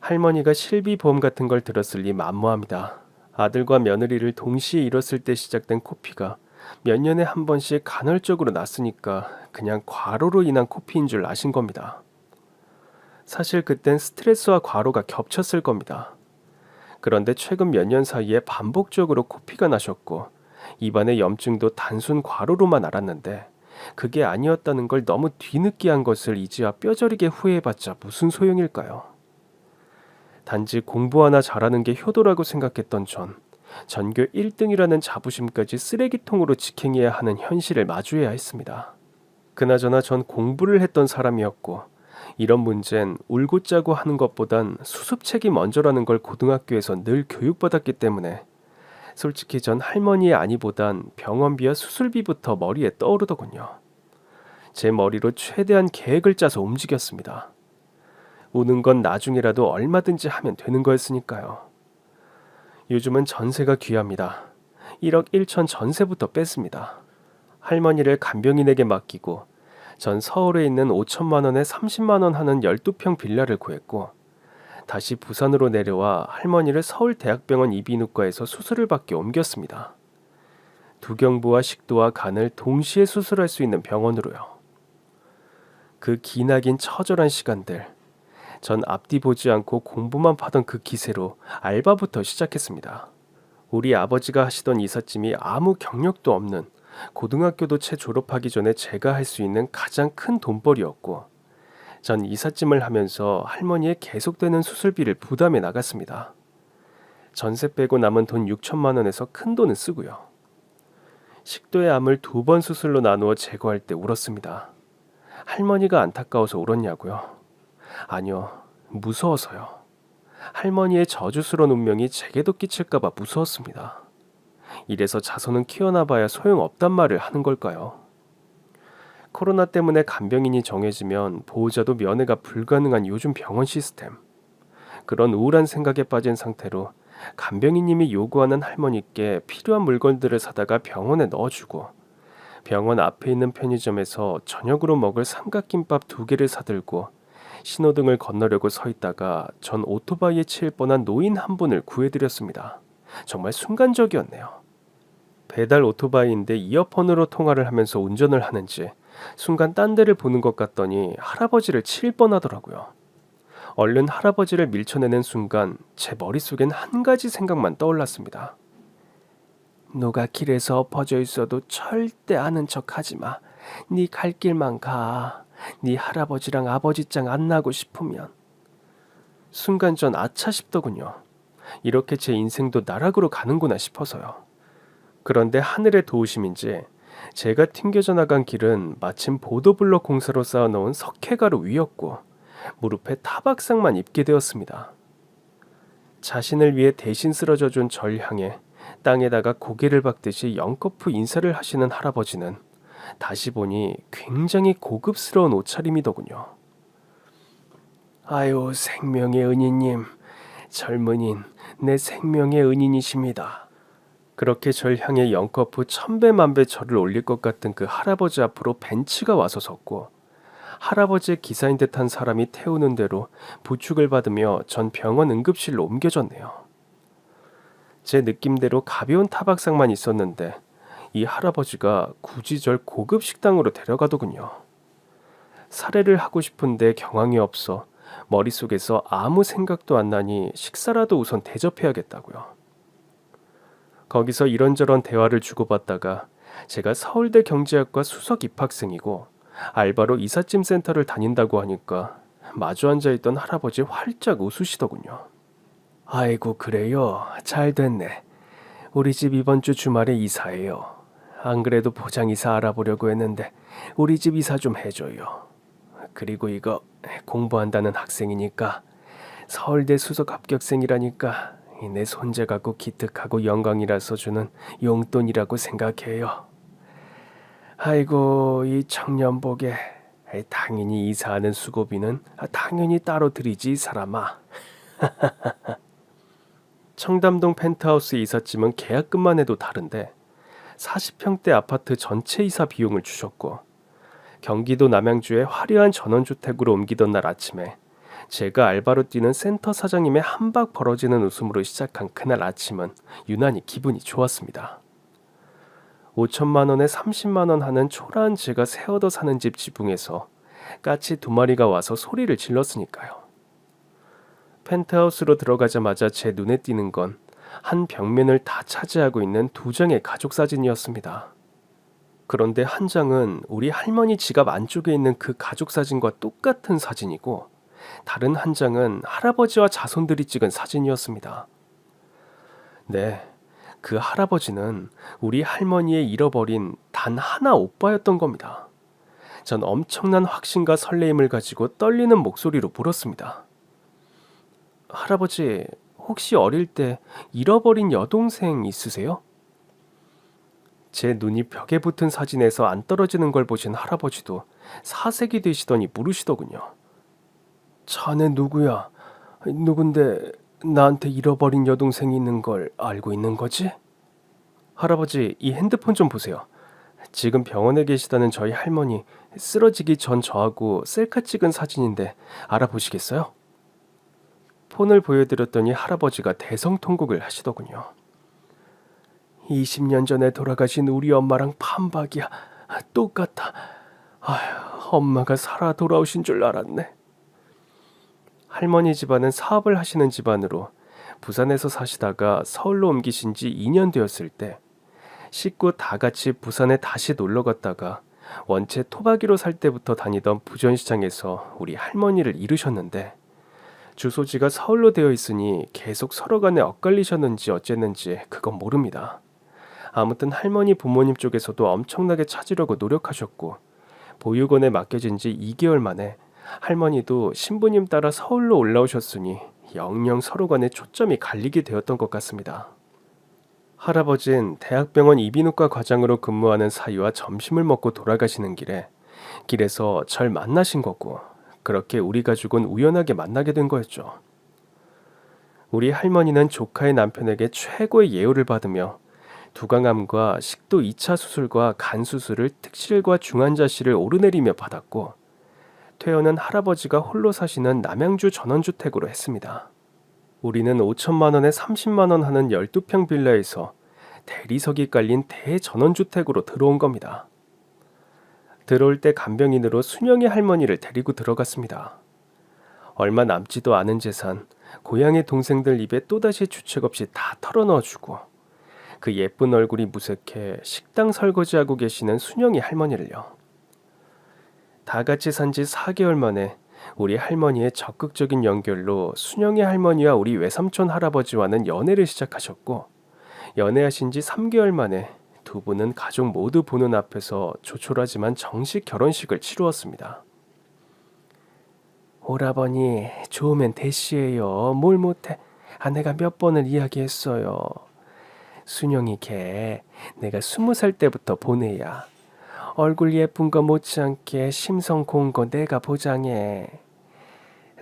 할머니가 실비보험 같은 걸 들었을 리 만무합니다. 아들과 며느리를 동시에 잃었을 때 시작된 코피가 몇 년에 한 번씩 간헐적으로 났으니까 그냥 과로로 인한 코피인 줄 아신 겁니다. 사실 그땐 스트레스와 과로가 겹쳤을 겁니다. 그런데 최근 몇 년 사이에 반복적으로 코피가 나셨고 입안의 염증도 단순 과로로만 알았는데 그게 아니었다는 걸 너무 뒤늦게 한 것을 이제야 뼈저리게 후회해봤자 무슨 소용일까요? 단지 공부 하나 잘하는 게 효도라고 생각했던 전, 전교 1등이라는 자부심까지 쓰레기통으로 직행해야 하는 현실을 마주해야 했습니다. 그나저나 전 공부를 했던 사람이었고 이런 문제는 울고 짜고 하는 것보단 수습책이 먼저라는 걸 고등학교에서 늘 교육받았기 때문에 솔직히 전 할머니의 안위보단 병원비와 수술비부터 머리에 떠오르더군요. 제 머리로 최대한 계획을 짜서 움직였습니다. 우는 건 나중이라도 얼마든지 하면 되는 거였으니까요. 요즘은 전세가 귀합니다. 1억 1천 전세부터 뺐습니다. 할머니를 간병인에게 맡기고 전 서울에 있는 5천만 원에 30만 원 하는 12평 빌라를 구했고 다시 부산으로 내려와 할머니를 서울대학병원 이비인후과에서 수술을 받게 옮겼습니다. 두경부와 식도와 간을 동시에 수술할 수 있는 병원으로요. 그 기나긴 처절한 시간들, 전 앞뒤 보지 않고 공부만 파던 그 기세로 알바부터 시작했습니다. 우리 아버지가 하시던 이삿짐이 아무 경력도 없는 고등학교도 채 졸업하기 전에 제가 할 수 있는 가장 큰 돈벌이였고 전 이삿짐을 하면서 할머니의 계속되는 수술비를 부담해 나갔습니다. 전세 빼고 남은 돈 6천만 원에서 큰 돈은 쓰고요. 식도의 암을 2번 수술로 나누어 제거할 때 울었습니다. 할머니가 안타까워서 울었냐고요? 아니요, 무서워서요. 할머니의 저주스러운 운명이 제게도 끼칠까봐 무서웠습니다. 이래서 자손은 키워놔봐야 소용없단 말을 하는 걸까요? 코로나 때문에 간병인이 정해지면 보호자도 면회가 불가능한 요즘 병원 시스템. 그런 우울한 생각에 빠진 상태로 간병인님이 요구하는 할머니께 필요한 물건들을 사다가 병원에 넣어주고 병원 앞에 있는 편의점에서 저녁으로 먹을 삼각김밥 2개를 사들고 신호등을 건너려고 서 있다가 전 오토바이에 치일 뻔한 노인 한 분을 구해드렸습니다. 정말 순간적이었네요. 배달 오토바이인데 이어폰으로 통화를 하면서 운전을 하는지 순간 딴 데를 보는 것 같더니 할아버지를 치일 뻔하더라고요. 얼른 할아버지를 밀쳐내는 순간 제 머릿속엔 한 가지 생각만 떠올랐습니다. 누가 길에서 엎어져 있어도 절대 아는 척 하지 마. 네 갈 길만 가. 네 할아버지랑 아버지짱 안 나고 싶으면. 순간 전 아차 싶더군요. 이렇게 제 인생도 나락으로 가는구나 싶어서요. 그런데 하늘의 도우심인지 제가 튕겨져 나간 길은 마침 보도블록 공사로 쌓아놓은 석회가루 위였고 무릎에 타박상만 입게 되었습니다. 자신을 위해 대신 쓰러져준 절 향해 땅에다가 고개를 박듯이 연거푸 인사를 하시는 할아버지는 다시 보니 굉장히 고급스러운 옷차림이더군요. 아유, 생명의 은인님, 젊은인 내 생명의 은인이십니다. 그렇게 절 향해 연거푸 천배만배 절을 올릴 것 같은 그 할아버지 앞으로 벤츠가 와서 섰고 할아버지의 기사인 듯한 사람이 태우는 대로 부축을 받으며 전 병원 응급실로 옮겨졌네요. 제 느낌대로 가벼운 타박상만 있었는데 이 할아버지가 굳이 절 고급 식당으로 데려가더군요. 살해를 하고 싶은데 경황이 없어 머릿속에서 아무 생각도 안 나니 식사라도 우선 대접해야겠다고요. 거기서 이런저런 대화를 주고받다가 제가 서울대 경제학과 수석 입학생이고 알바로 이삿짐 센터를 다닌다고 하니까 마주 앉아있던 할아버지 활짝 웃으시더군요. 아이고 그래요. 잘 됐네. 우리 집 이번 주 주말에 이사해요. 안 그래도 포장이사 알아보려고 했는데 우리 집 이사 좀 해줘요. 그리고 이거 공부한다는 학생이니까 서울대 수석 합격생이라니까 내 손재가 꼭 기특하고 영광이라서 주는 용돈이라고 생각해요. 아이고 이 청년복에 당연히 이사하는 수고비는 당연히 따로 드리지 이 사람아. 청담동 펜트하우스 이삿짐은 계약금만 해도 다른데 40평대 아파트 전체 이사 비용을 주셨고 경기도 남양주의 화려한 전원주택으로 옮기던 날 아침에 제가 알바로 뛰는 센터 사장님의 한 박 벌어지는 웃음으로 시작한 그날 아침은 유난히 기분이 좋았습니다. 5천만 원에 30만 원 하는 초라한 제가 새 얻어 사는 집 지붕에서 까치 두 마리가 와서 소리를 질렀으니까요. 펜트하우스로 들어가자마자 제 눈에 띄는 건 한 벽면을 다 차지하고 있는 두 장의 가족 사진이었습니다. 그런데 한 장은 우리 할머니 지갑 안쪽에 있는 그 가족 사진과 똑같은 사진이고, 다른 한 장은 할아버지와 자손들이 찍은 사진이었습니다. 네, 그 할아버지는 우리 할머니의 잃어버린 단 하나 오빠였던 겁니다. 전 엄청난 확신과 설레임을 가지고 떨리는 목소리로 물었습니다. 할아버지, 혹시 어릴 때 잃어버린 여동생 있으세요? 제 눈이 벽에 붙은 사진에서 안 떨어지는 걸 보신 할아버지도 사색이 되시더니 물으시더군요. 자네 누구야? 누군데 나한테 잃어버린 여동생이 있는 걸 알고 있는 거지? 할아버지, 이 핸드폰 좀 보세요. 지금 병원에 계시다는 저희 할머니 쓰러지기 전 저하고 셀카 찍은 사진인데 알아보시겠어요? 폰을 보여드렸더니 할아버지가 대성통곡을 하시더군요. 20년 전에 돌아가신 우리 엄마랑 판박이야. 똑같아. 아휴, 엄마가 살아 돌아오신 줄 알았네. 할머니 집안은 사업을 하시는 집안으로 부산에서 사시다가 서울로 옮기신 지 2년 되었을 때 식구 다 같이 부산에 다시 놀러 갔다가 원체 토박이로 살 때부터 다니던 부전시장에서 우리 할머니를 잃으셨는데, 주소지가 서울로 되어 있으니 계속 서로 간에 엇갈리셨는지 어쨌는지 그건 모릅니다. 아무튼 할머니 부모님 쪽에서도 엄청나게 찾으려고 노력하셨고, 보육원에 맡겨진 지 2개월 만에 할머니도 신부님 따라 서울로 올라오셨으니 영영 서로 간에 초점이 갈리게 되었던 것 같습니다. 할아버진 대학병원 이비인후과 과장으로 근무하는 사이와 점심을 먹고 돌아가시는 길에서 절 만나신 거고, 그렇게 우리 가족은 우연하게 만나게 된 거였죠. 우리 할머니는 조카의 남편에게 최고의 예우를 받으며 두강암과 식도 2차 수술과 간 수술을 특실과 중환자실을 오르내리며 받았고, 퇴원은 할아버지가 홀로 사시는 남양주 전원주택으로 했습니다. 우리는 5천만 원에 30만 원 하는 12평 빌라에서 대리석이 깔린 대전원주택으로 들어온 겁니다. 들어올 때 간병인으로 순영이 할머니를 데리고 들어갔습니다. 얼마 남지도 않은 재산, 고향의 동생들 입에 또다시 주책 없이 다 털어넣어주고, 그 예쁜 얼굴이 무색해 식당 설거지하고 계시는 순영이 할머니를요. 다 같이 산 지 4개월 만에 우리 할머니의 적극적인 연결로 순영이 할머니와 우리 외삼촌 할아버지와는 연애를 시작하셨고, 연애하신 지 3개월 만에 두 분은 가족 모두 보는 앞에서 조촐하지만 정식 결혼식을 치루었습니다. 오라버니, 좋으면 대시해요. 뭘 못해. 아내가 몇 번을 이야기했어요. 순영이 걔 내가 20살 때부터 보내야. 얼굴 예쁜 거 못지않게 심성 고운 거 내가 보장해.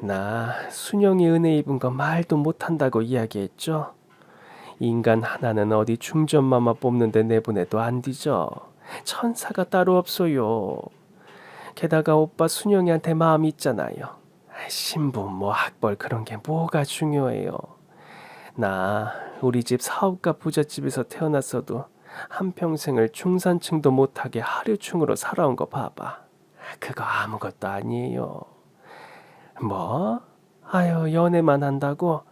나 순영이 은혜 입은 거 말도 못한다고 이야기했죠. 인간 하나는 어디 중전마마 뽑는데 내보내도 안 뒤져. 천사가 따로 없어요. 게다가 오빠 순영이한테 마음 있잖아요. 신부 뭐 학벌 그런 게 뭐가 중요해요. 나 우리 집 사업가 부잣집에서 태어났어도 한평생을 중산층도 못하게 하류층으로 살아온 거 봐봐. 그거 아무것도 아니에요. 뭐? 아유, 연애만 한다고?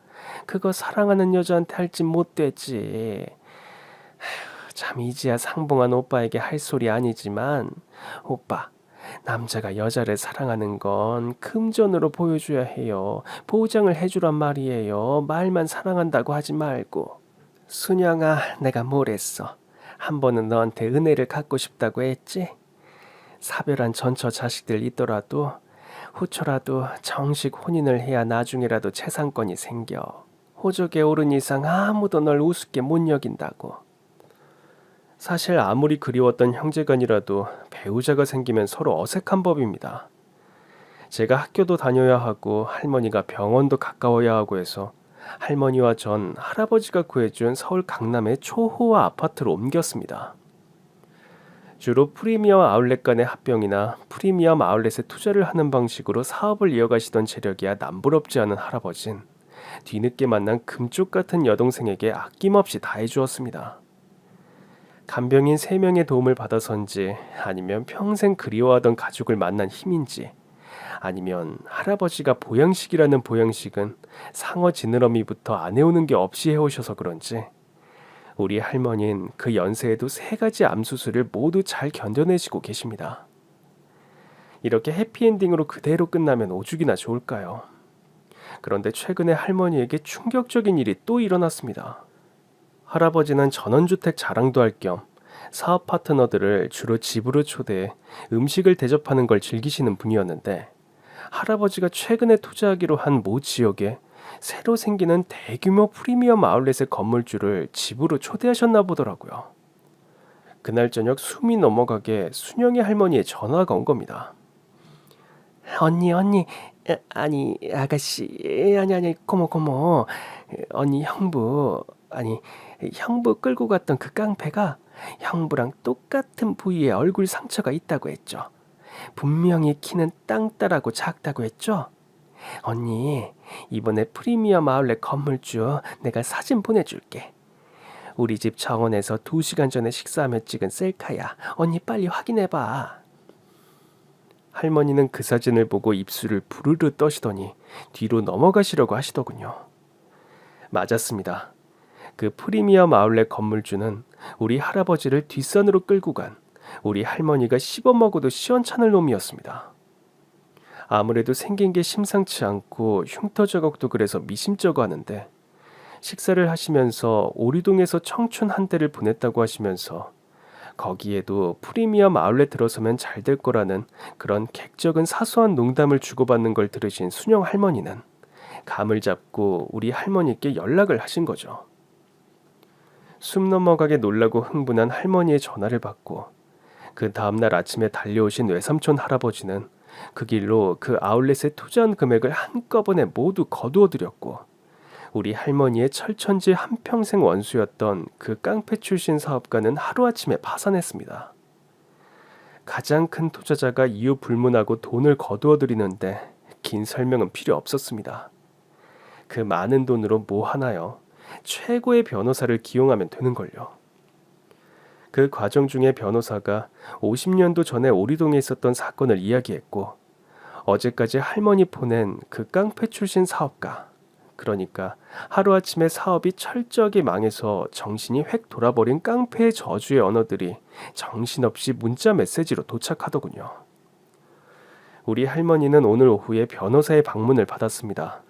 그거 사랑하는 여자한테 할 짓 못 되지. 참 이제야 상봉한 오빠에게 할 소리 아니지만, 오빠, 남자가 여자를 사랑하는 건 금전으로 보여줘야 해요. 보장을 해주란 말이에요. 말만 사랑한다고 하지 말고. 순영아, 내가 뭘 했어? 한 번은 너한테 은혜를 갖고 싶다고 했지? 사별한 전처 자식들 있더라도 후처라도 정식 혼인을 해야 나중에라도 재산권이 생겨. 호적에 오른 이상 아무도 널 우습게 못 여긴다고. 사실 아무리 그리웠던 형제간이라도 배우자가 생기면 서로 어색한 법입니다. 제가 학교도 다녀야 하고 할머니가 병원도 가까워야 하고 해서 할머니와 전 할아버지가 구해준 서울 강남의 초호화 아파트로 옮겼습니다. 주로 프리미엄 아울렛 간의 합병이나 프리미엄 아울렛에 투자를 하는 방식으로 사업을 이어가시던 재력이야 남부럽지 않은 할아버진 뒤늦게 만난 금쪽 같은 여동생에게 아낌없이 다해주었습니다. 간병인 3명의 도움을 받아서인지 아니면 평생 그리워하던 가족을 만난 힘인지 아니면 할아버지가 보양식이라는 보양식은 상어 지느러미부터 안 해오는 게 없이 해오셔서 그런지 우리 할머니는 그 연세에도 3가지 암 수술을 모두 잘 견뎌내시고 계십니다. 이렇게 해피엔딩으로 그대로 끝나면 오죽이나 좋을까요? 그런데 최근에 할머니에게 충격적인 일이 또 일어났습니다. 할아버지는 전원주택 자랑도 할 겸 사업 파트너들을 주로 집으로 초대해 음식을 대접하는 걸 즐기시는 분이었는데 할아버지가 최근에 투자하기로 한 모 지역에 새로 생기는 대규모 프리미엄 아울렛의 건물주를 집으로 초대하셨나 보더라고요. 그날 저녁 숨이 넘어가게 순영이 할머니의 전화가 온 겁니다. 언니, 아니 아가씨, 아니 고모, 언니 형부 끌고 갔던 그 깡패가 형부랑 똑같은 부위에 얼굴 상처가 있다고 했죠. 분명히 키는 땅따라고 작다고 했죠. 언니, 이번에 프리미엄 아울렛 건물주 내가 사진 보내줄게. 우리 집 정원에서 2시간 전에 식사하며 찍은 셀카야. 언니 빨리 확인해봐. 할머니는 그 사진을 보고 입술을 부르르 떠시더니 뒤로 넘어가시려고 하시더군요. 맞았습니다. 그 프리미엄 아울렛 건물주는 우리 할아버지를 뒷산으로 끌고 간 우리 할머니가 씹어먹어도 시원찮을 놈이었습니다. 아무래도 생긴 게 심상치 않고 흉터 자국도 그래서 미심쩍어 하는데 식사를 하시면서 오리동에서 청춘 한 대를 보냈다고 하시면서 거기에도 프리미엄 아울렛 들어서면 잘 될 거라는 그런 객적은 사소한 농담을 주고받는 걸 들으신 순영 할머니는 감을 잡고 우리 할머니께 연락을 하신 거죠. 숨 넘어가게 놀라고 흥분한 할머니의 전화를 받고 그 다음날 아침에 달려오신 외삼촌 할아버지는 그 길로 그 아울렛에 투자한 금액을 한꺼번에 모두 거두어들였고 우리 할머니의 철천지 한평생 원수였던 그 깡패 출신 사업가는 하루아침에 파산했습니다. 가장 큰 투자자가 이유 불문하고 돈을 거두어들이는데 긴 설명은 필요 없었습니다. 그 많은 돈으로 뭐 하나요? 최고의 변호사를 기용하면 되는걸요. 그 과정 중에 변호사가 50년도 전에 오리동에 있었던 사건을 이야기했고 어제까지 할머니 보낸 그 깡패 출신 사업가, 그러니까 하루아침에 사업이 철저하게 망해서 정신이 획 돌아버린 깡패의 저주의 언어들이 정신없이 문자 메시지로 도착하더군요. 우리 할머니는 오늘 오후에 변호사의 방문을 받았습니다.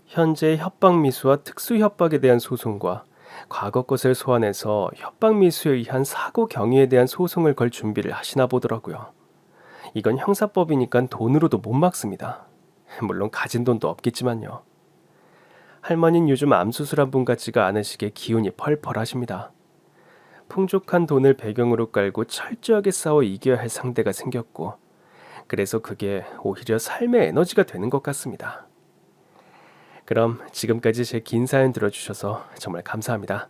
현재 협박미수와 특수협박에 대한 소송과 과거 것을 소환해서 협박미수에 의한 사고 경위에 대한 소송을 걸 준비를 하시나 보더라고요. 이건 형사법이니까 돈으로도 못 막습니다. 물론 가진 돈도 없겠지만요. 할머니는 요즘 암수술한 분 같지가 않으시게 기운이 펄펄 하십니다. 풍족한 돈을 배경으로 깔고 철저하게 싸워 이겨야 할 상대가 생겼고 그래서 그게 오히려 삶의 에너지가 되는 것 같습니다. 그럼 지금까지 제 긴 사연 들어주셔서 정말 감사합니다.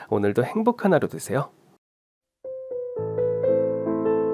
오늘도 행복한 하루 되세요.